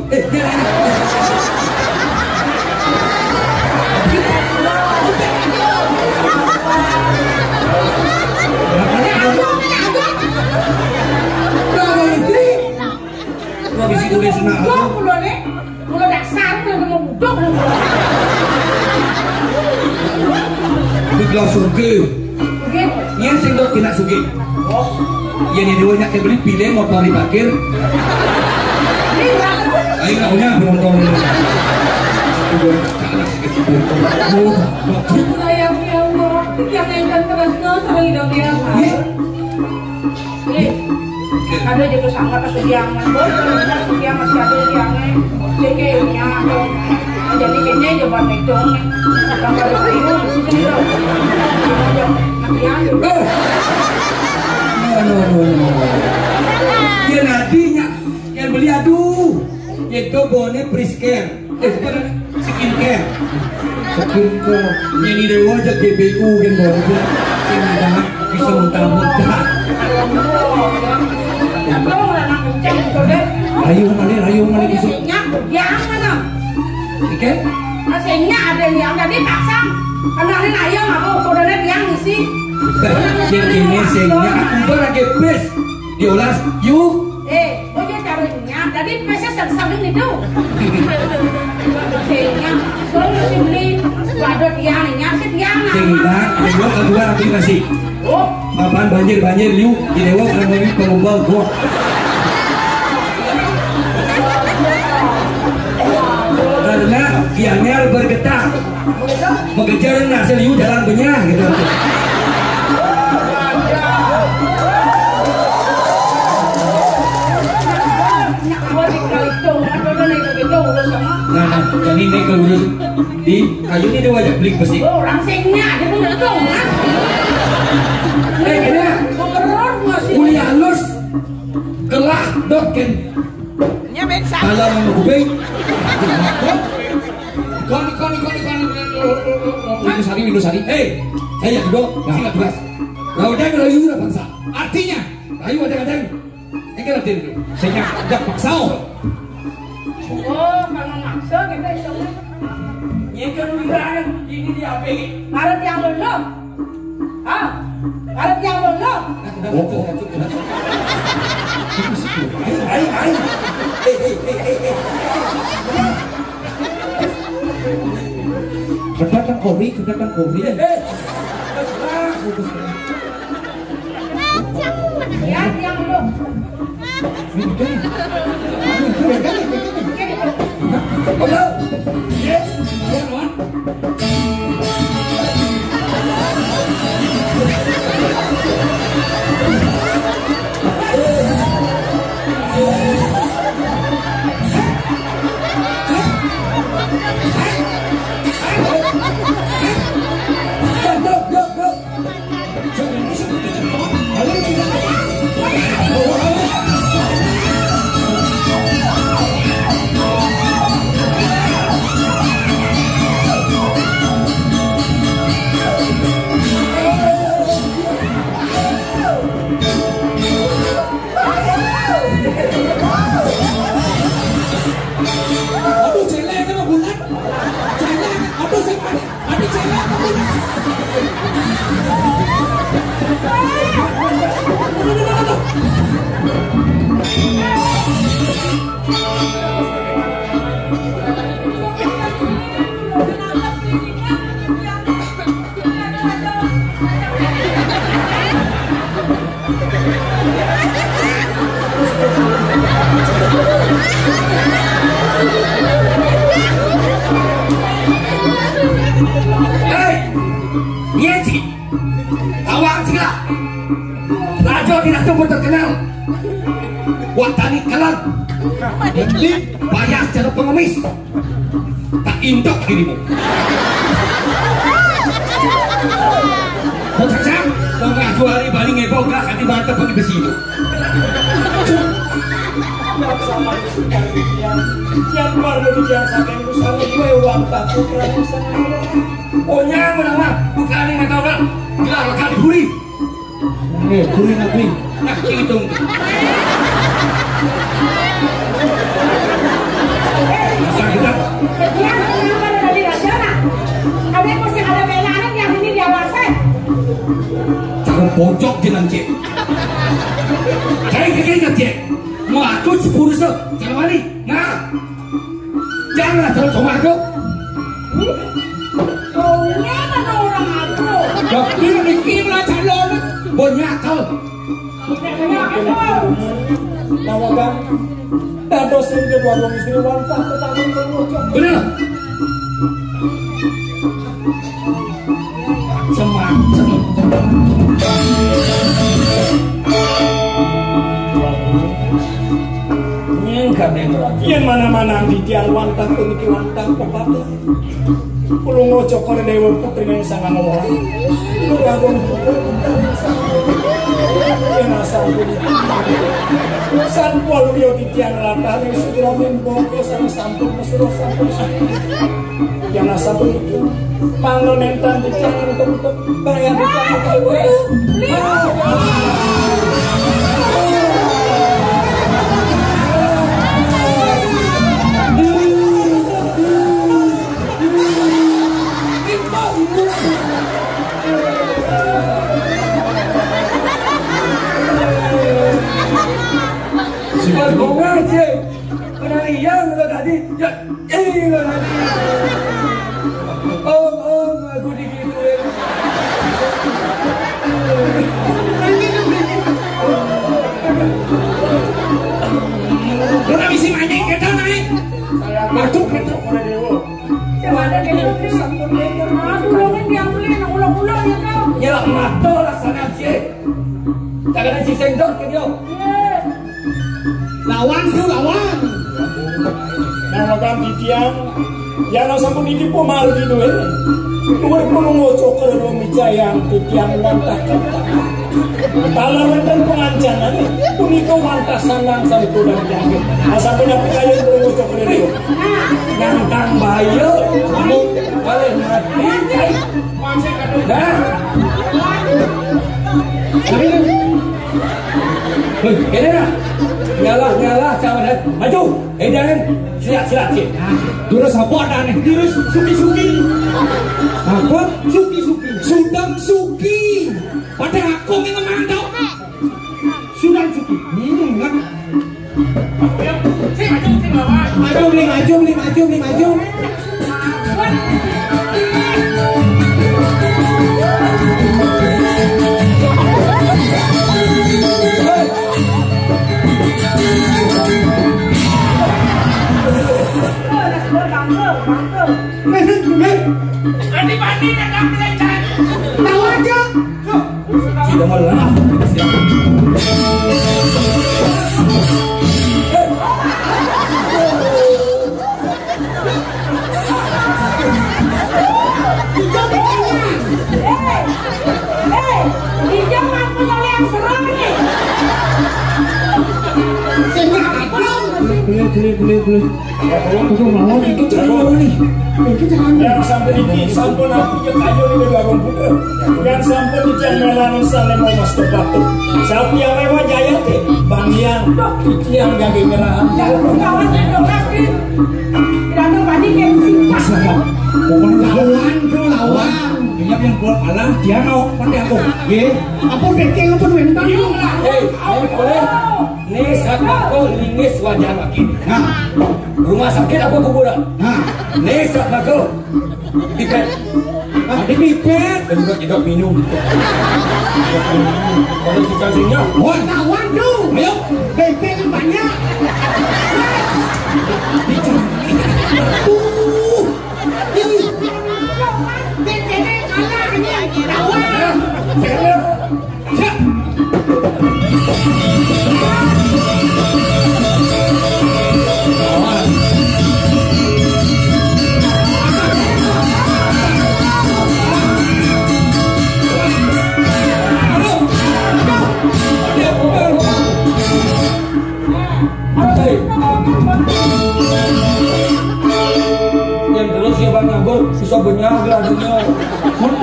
Speaker 6: Habis itu senang
Speaker 4: Kok mulo dasar mau budok
Speaker 6: di kelas suge yang sing dok kena suge yang ini banyak yang beli pilih motor diparkir ayo naunya penonton
Speaker 4: sayang ya Allah yang enggan terusno sareng hidup dia ada juga sangat kesudiangan bos kesudian masih ada yang cekenya jadi kayaknya coba itu gambar itu sih
Speaker 6: dia nadinya yang beli aduh itu bone prisker bukan skincare yang ini aja GBU kan baru sehingga bisa muntah-muntah rayu mana bisa
Speaker 4: jangan
Speaker 6: ikan
Speaker 4: aslinya ada yang jadi pasang karena ini ayam apa kodenya yang isi
Speaker 6: yang ini sehingga aku lagi bes diolas yuk
Speaker 4: oke caranya jadi pesnya saling itu sehingga kalau si beli ada tiangnya si tiang
Speaker 6: sehingga dewa kedua nanti nasi apaan banjir yuk di dewa orang lagi pengumpul gua karena biangnya bergetar mengejar nasi liu dalam benyah gitu nah jadi ini kalau di kayu ini dia wajah beli besi
Speaker 4: orang singnya dia pun itu kan
Speaker 6: kena
Speaker 4: keron masih
Speaker 6: kuliah halus gelah doken kalau mau baik Windu Sari saya duduk singkat tugas raudang rayu udah bangsa artinya rayu ada ini kan itu saya tidak paksa
Speaker 4: oh kalau maksa kita itu
Speaker 1: Yang kedua ini dia apa ini?
Speaker 4: Arab yang belum Arab yang belum
Speaker 6: kedatang kori
Speaker 4: ya yang belum
Speaker 5: Hei, Yeti, awak tidak. Raja tidak tempat terkenal. Watani kalah. Bayar secara pengemis. Tak indok dirimu. Kau cacang, kau ngaku hari balik ngebau gak hati mantap pakai besi itu.
Speaker 6: Yang keluar dari jalan saking usaha gue uang takut lagi sana.
Speaker 5: Oh nyang menama, bukan ini nggak tahu kan? Gila lekar diburi.
Speaker 6: Buri nak buri.
Speaker 5: Nah hitung. Masa kita?
Speaker 4: Yang kenapa ada di Rajana? Ada yang mesti ada belahan yang ini dia wasit.
Speaker 5: Jangan pojok jenang cek. Kayak cek. Mau aku 10 se, jangan mani. Nah, janganlah terlalu cuma aku.
Speaker 4: Kaunya mana orang aku?
Speaker 5: Tapi bikin lah calon. Banyak kau.
Speaker 6: Nawakan dados yang kedua dong istri wantah pertama berwujud.
Speaker 5: Benar. Macam-macam.
Speaker 6: Yang mana-mana di tiang wantah peniki wantah pepatah. Kulo ngojo kore dewa putri yang sangat ngomong. Kulo agung yang asal budi. San pol yo di tiang latar yang sudah membongko sama sampun mesro sampun. Yang asal budi. Manglo nentan di tiang untuk bayar di tiang kayu.
Speaker 5: Sudah bunga je, pernah yang lo tadi, ya, lo tadi. Om, aku digituin.
Speaker 6: Orang isi mancing kita naik. Saya masuk kita oleh dewa.
Speaker 4: Ada dia sampun dia. Aduh, kan dia boleh nak ulang-ulang ya kau.
Speaker 5: Ya, mato laksana je. Tak ada si sendok ke dia.
Speaker 6: Lawan tu lawan. Nawakan di tiang, yang sampun iki pemar di duit. Duit kulo ngoco karo mijayang di tiang wantah kata. Talaran dan pengancanan, punika wantah sanang sampai dan jangkit. Sampun apa kalian kulo ngoco karo dia.
Speaker 5: Gantang bayo, kamu boleh mati. Dah. Hei, ini lah. Nyalah, cawan. Maju. Edan, silat cik.
Speaker 6: Terus apa ada nih? Terus suki-suki. Apa? Suki-suki. Sudang suki. Pada aku yang memantau. Sudang suki. Enggak. Maju.
Speaker 1: Mandi dan belajar.
Speaker 6: Tahu aja.
Speaker 5: Sudah malam.
Speaker 6: Boleh. Aku mau itu jangan nih. Itu jangan. Yang sampai ini sampun aku ke kayu ini berlawan putra. Yang sampai di jalan saleh mau mas tepatu. Sapi yang mewah jaya ke bangian. Itu yang gagal merah.
Speaker 4: Kawan dong kaki. Tidak tahu padi kayak singkat.
Speaker 6: Pokoknya lawan. Dia yang buat kalah dia mau pakai aku. Ye, apa dekeng apa duit tadi?
Speaker 5: Hei, boleh. Nih saat aku lingis wajah lagi.
Speaker 6: Nah,
Speaker 5: rumah sakit apa kuburan?
Speaker 6: nah,
Speaker 5: Nih saat aku tiket
Speaker 6: Ada pipet.
Speaker 5: Dan juga tidak minum. Kalau dikasihnya,
Speaker 6: Waduh. Ayo, pipet banyak.
Speaker 5: yang terus ya Bang Agung susah benyaga dunia.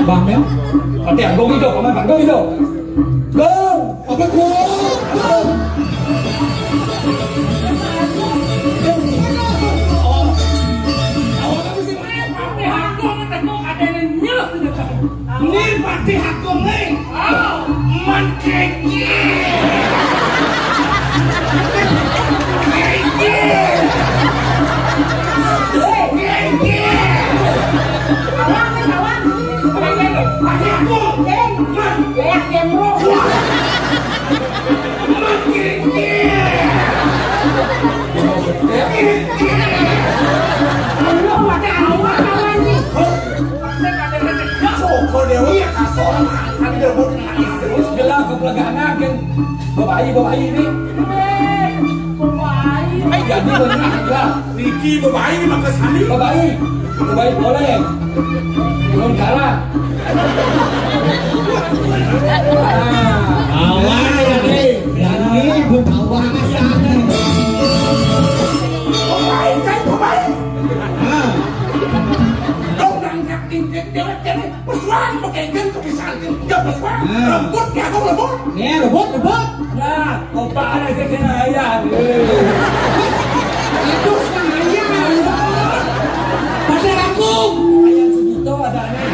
Speaker 6: Bang ya?
Speaker 5: Pati Agung itu, kamu Agung itu. Gong,
Speaker 6: Apa gong? Ini pati hakong nih. Mancing.
Speaker 5: jelas kepelagaan agen. Babai ini. Jadi benar ya.
Speaker 6: Niki babai ini maka sani.
Speaker 5: Babai boleh. Belum kalah.
Speaker 6: Awan ya nih. Ini bawa masalah. Babai. Kau nangkap tingkat dia pesuan pakai gen kepisah dia pesuan. Rebut ya kau rebut. Ya rebut.
Speaker 5: Nah, otak ada kena ayam.
Speaker 6: Itu ayam. Pada aku.
Speaker 5: Ayam sejuta ada nih.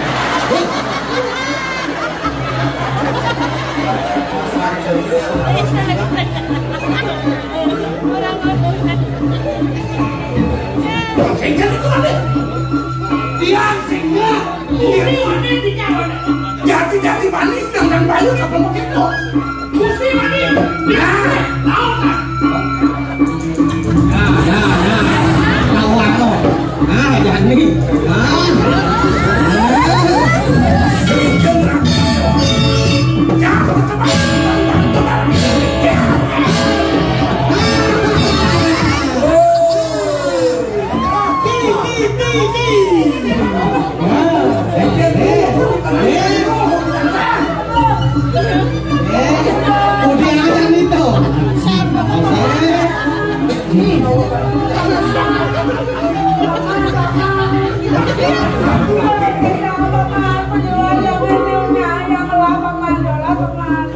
Speaker 6: Ikan itu ada. Dia singa. Ini mana di jalan? Jati manis dengan bayu kapal begitu. Mesti manis. Lawan lo. Jangan lagi.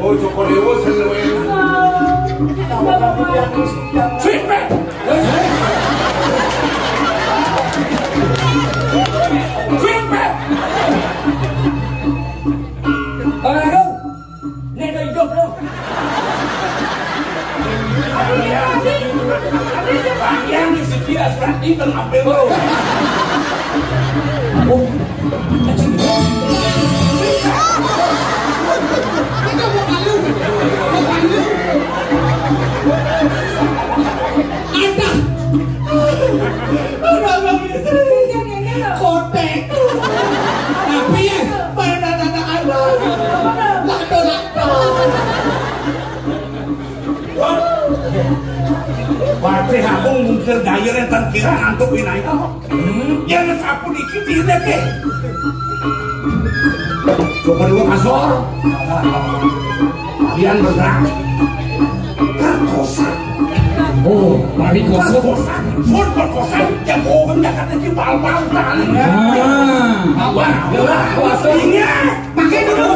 Speaker 1: Oh, Joko Dewo seneng.
Speaker 6: Feedback.
Speaker 5: Bang Agung, ini ada hidup lo.
Speaker 6: Yang di sekitar berarti mengambil lo. Kotek. Tapi ya, pada anak ada. Lato. Berarti aku mungkin gaya rentan kira antuk ini. Yang sapu dikit ini ke. Coba dulu kasor. Kalian bergerak. Perkosa. Oh, mari kosa. Pun perkosa. Yang bohong jangan jadi bal-bal tangan. Apa? Awas ingat. Pakai dulu.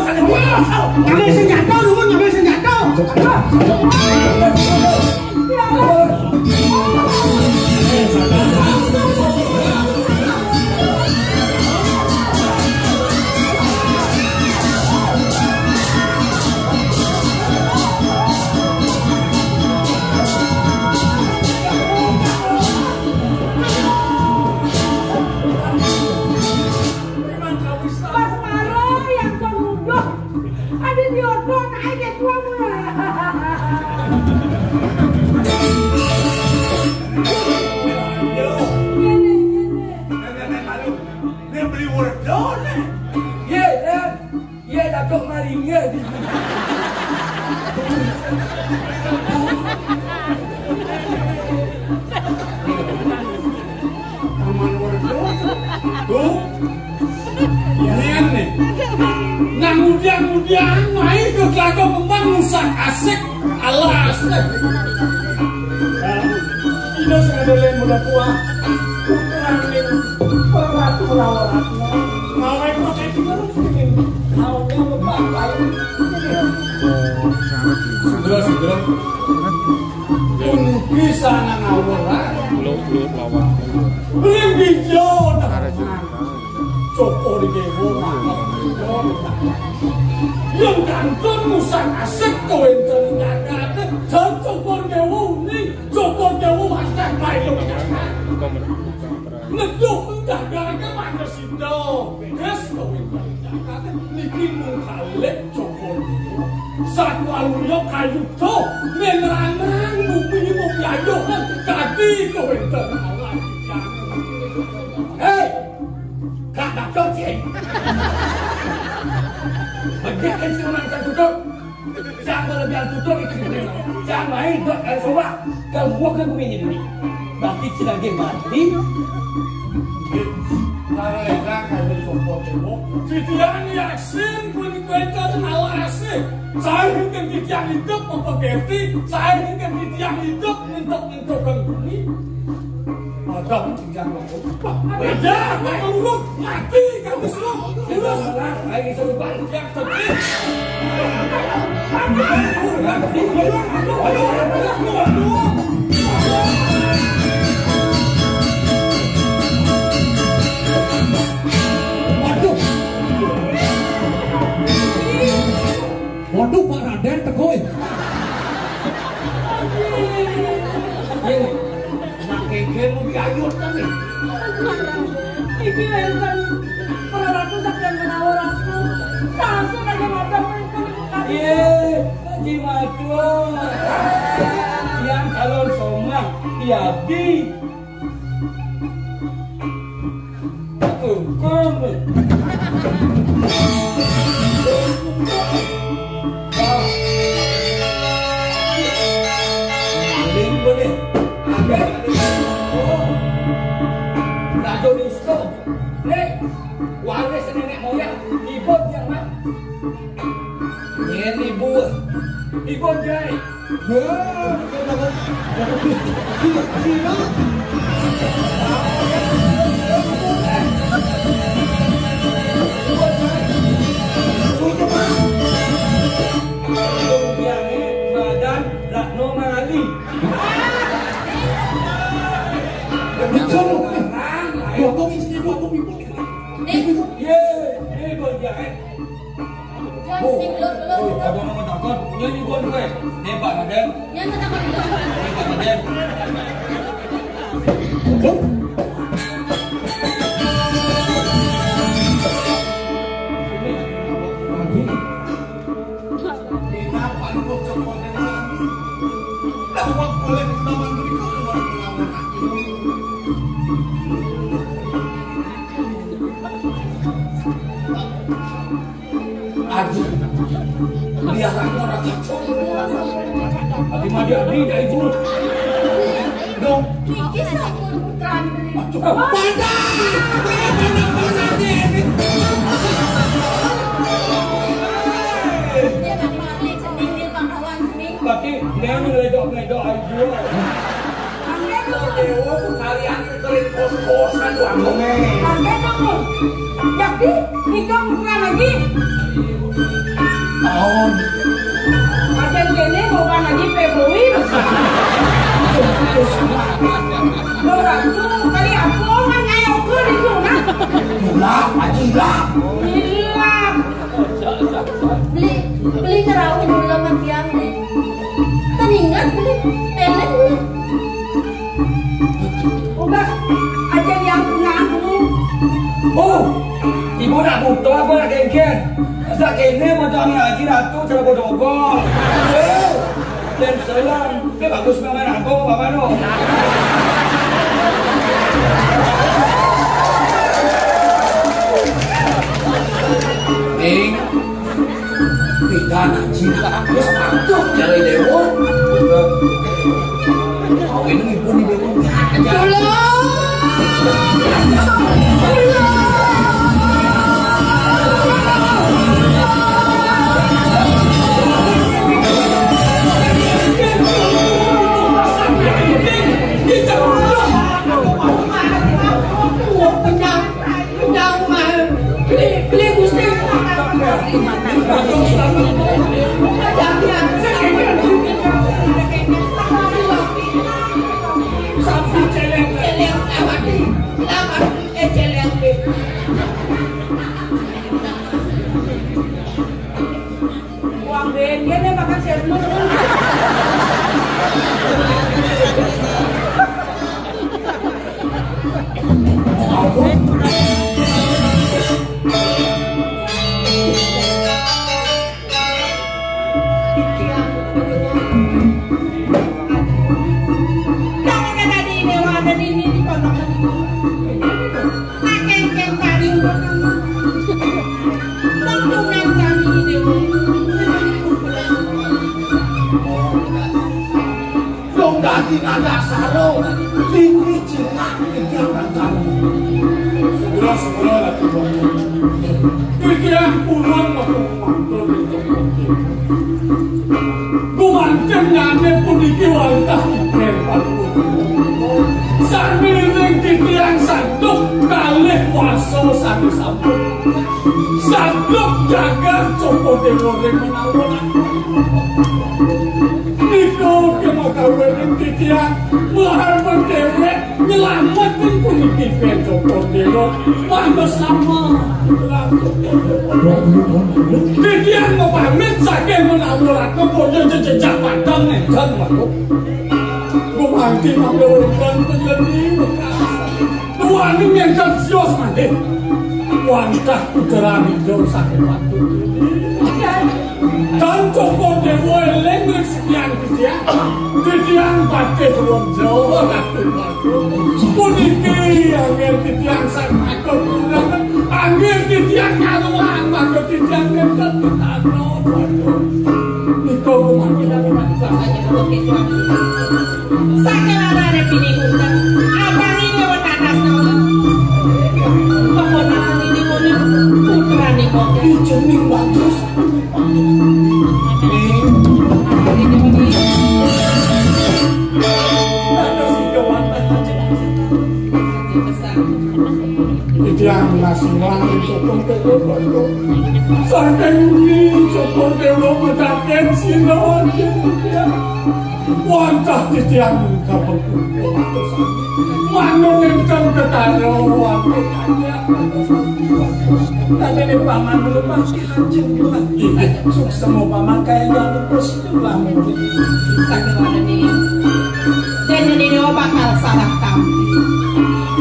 Speaker 6: Ambil senjata dulu, ambil senjata. Taman Werduk. Tuh. Iya nih. Nah mudian main ke lagu kembang rusak asik alas. Ini sekadar muda tua. Ukuran ini peratu merawat. Ngawai pakai terus ini. Awalnya berpakai. Segera. Bisa ngawuran.
Speaker 7: Belum lawan.
Speaker 6: Belum hijau. Joko di dewo malah. Yang kantor musang asik kau enten nyakate. Dan Joko dewo ini. Joko dewo masak baik. Ngeduk dagangan mana sih dong? Beres kau enten nyakate. Niki mengkalek Joko dewo. Satu alunya kayu tuh. Menerang bumi mengayokan. Tadi kau enten awal. Hei! Kak nak koceng. Bagian siluman saya tutup. Jangan berlebihan tutup itu. Jangan main buat kalian semua. Kalau gua kan bumi ini. Berarti cilage mati. Kalau enak kalian copot copot. Titian yaksin pun kuentar alasi. Saya ingin titian hidup mempergerti. Saya ingin titian hidup mentok-mentokkan bumi. Ada tinggal ngomong. Beda, kalau lu mati kamu semua. Sudah salah, lagi serupa yang terjadi. Waduh, Pak Raden tegoy.
Speaker 5: Keke mau diayur tapi.
Speaker 4: Iki enten para ratu sakit menawar aku. Langsung aja mata mereka.
Speaker 5: Haji Matur. Yang calon somang diabdi. Kukum. Maling boleh. Rajonisco, nek waris nenek moyang ibu jangan. Ini ibu jai. Badan Ratno Mali.
Speaker 6: Potong isinya potong ibu.
Speaker 5: Ye, ini gon jahe. Ada nama takut, ini gon gue. Hebat Raden. Hebat Raden.
Speaker 6: Kenapa lu copot lagi? Lawak boleh taman berikut keluar.
Speaker 5: Aduh, lihat orang kacau. Tapi madi dah ibu. Dong.
Speaker 4: Iki sampun putra.
Speaker 5: Berarti dia ngeledok-ledok ibu.
Speaker 1: Dewa tuh kalian kerin kos-kosan doang nih.
Speaker 4: Jadi, nikah putra lagi.
Speaker 5: Tahun.
Speaker 4: Macam gini bukan lagi Februari. Orang tuh kali aku kan nyayok ke itu nah.
Speaker 5: Hilang, hilang.
Speaker 4: Hilang.
Speaker 3: Beli nerawin dulu sama tiang nih. Teningan beli elek nih.
Speaker 4: Udah aja yang ngaku.
Speaker 5: Oh, ibu nak butuh apa nak kengken? Masa kene macam Haji Ratu cara bodobol. Dan selang, dia bagus banget aku, Bapak no. Ning, kita nak cinta, terus patuh cari dewa. ini ibu nih dewa.
Speaker 4: Uang Ben, dia makan serbu.
Speaker 5: Dadi anak saro, tinggi jenak kegiatan kamu. Segera lagi bangun. Pikiran pulang waktu mantul itu. Kumancen nyane puniki wantah kepan. Samiring titiang sanduk kalih waso sami sampun. Sanduk jaga copo dewa-dewa menawon. Niko kena kawening titian mahal berdewek nyelamatin puniki Joko Dewa mandos lama titian ngepamit saking menawurat keponya jejak padang nengkan makuk kumanti mengelurkan penyelidik tuaning yang kersios mandi wantah kuderami jauh sakit waktu dan Joko Dewa eleng sekian titian pakai belum jauh puniki angin titian sang makor angin titian ngaluan makor titian ngetet ketano niko kumanti
Speaker 4: Sakit ada pilih hutan. Apa ini watanas nama? Keponakan ini putra niko.
Speaker 5: Ijening bagus. Yang nasi langit Joko Dewa saking Joko Dewa medaken silawan wantah titiang kapal manung ingkang ketara wantah tapi ini paman belum pasti lanjut suksemo paman kaya yang bersetulah mungkin
Speaker 4: Sakit ada ini. Dan ini dewa bakal salah kamu.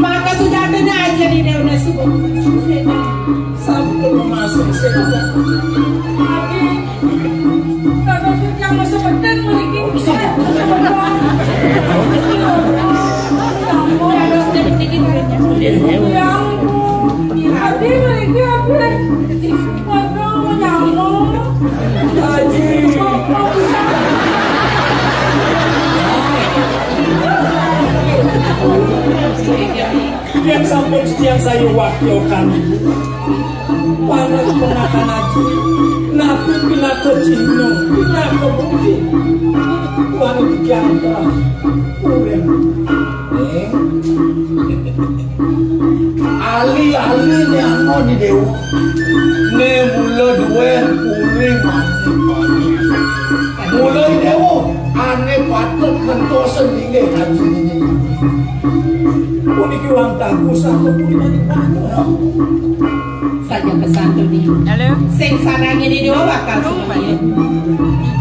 Speaker 4: Maka sudah benar aja di dewa subuh.
Speaker 5: sampai memasuk sedang
Speaker 4: Kalau sudah masuk pedan memiliki usaha kamu harus sedikit yang tadi memiliki apa? Waduh, nyamuk.
Speaker 5: haji yang sampai setiap saya wakil kami panas penakan haji nabi pinako cino pinako bukti wanita jangka ulen ali-ali ni ano ni dewa ne mula duen uling mati mulai dewa ane patut mentosan hingga haji ini puniki wangtaku satu puniki panjang
Speaker 4: Saja pesan tuh nih. Sing sarangnya di dewa bakal semuanya.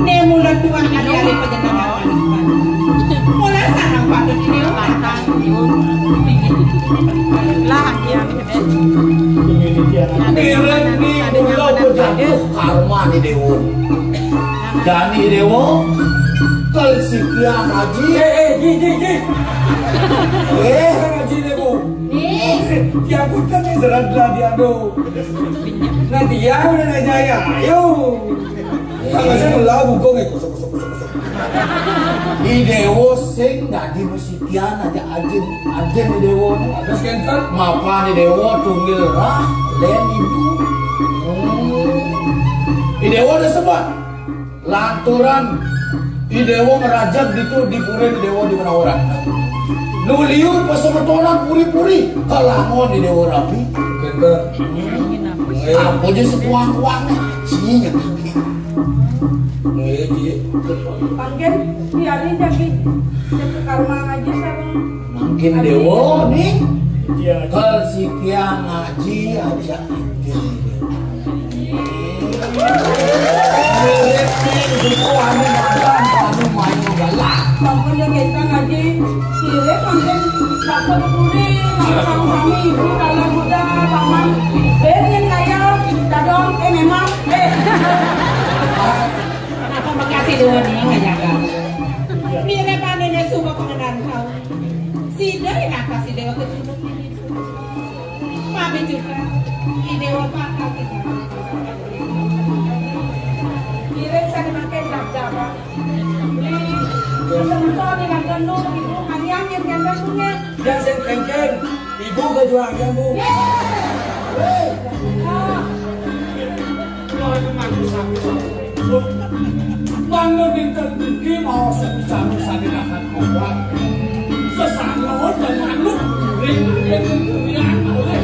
Speaker 4: Ne mulut tuan hari-hari penjenengan mulai sarang patut di dewa bakal lah ya
Speaker 5: Mireng ni mula berjatuh karma ni dewa dan ni dewa kal sikiam haji haji dewa dia bukan ni seradlah dia do nanti ya udah nanya ayo sama saya labu kong kosong Idewo sing dadi musikian aja ajen idewo
Speaker 6: Terus kenten
Speaker 5: mapa idewo tunggil rah len ibu. Idewo disebut lanturan idewo merajak gitu di pura idewo di Manaoran. Nu liur pasametonan puri-puri kalangon idewo rapi.
Speaker 6: kenten.
Speaker 5: Apa aja sekuang-kuang sih kaki.
Speaker 4: Panggen biarin jadi karma aja sama.
Speaker 5: Mungkin dewo nih. Kalau si Kia ngaji aja
Speaker 4: Panggen yang kita ngaji, kira panggen dapat puri, sama ibu kalau muda paman, berin kaya dadong, memang,
Speaker 7: Kenapa makasih dua nih nggak jaga? Mira panennya semua pengenalan kau. Si Dewi apa si Dewa kecil ini? Mami juga. Ini Dewa pakal kita.
Speaker 4: kira saya pakai dap-dap. Sementara di London ibu kalian yang ganda punya.
Speaker 6: Dan sen kengken, ibu kejuangan bu. Bangga bintang tinggi mau sebesar sadinakan obat. Sesama dan manut ring dan dunia oleh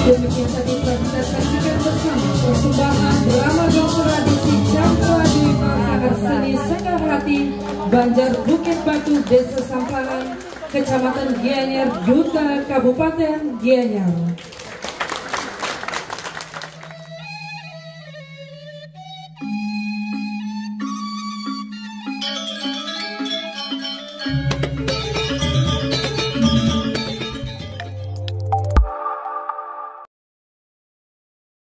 Speaker 8: Demikian tadi telah kita saksikan bersama persembahan drama dongeng tradisi Campur di Pasangan Seni Sekar Hati, Banjar Bukit Batu, Desa Samparan, Kecamatan Gianyar, Duta, Kabupaten Gianyar.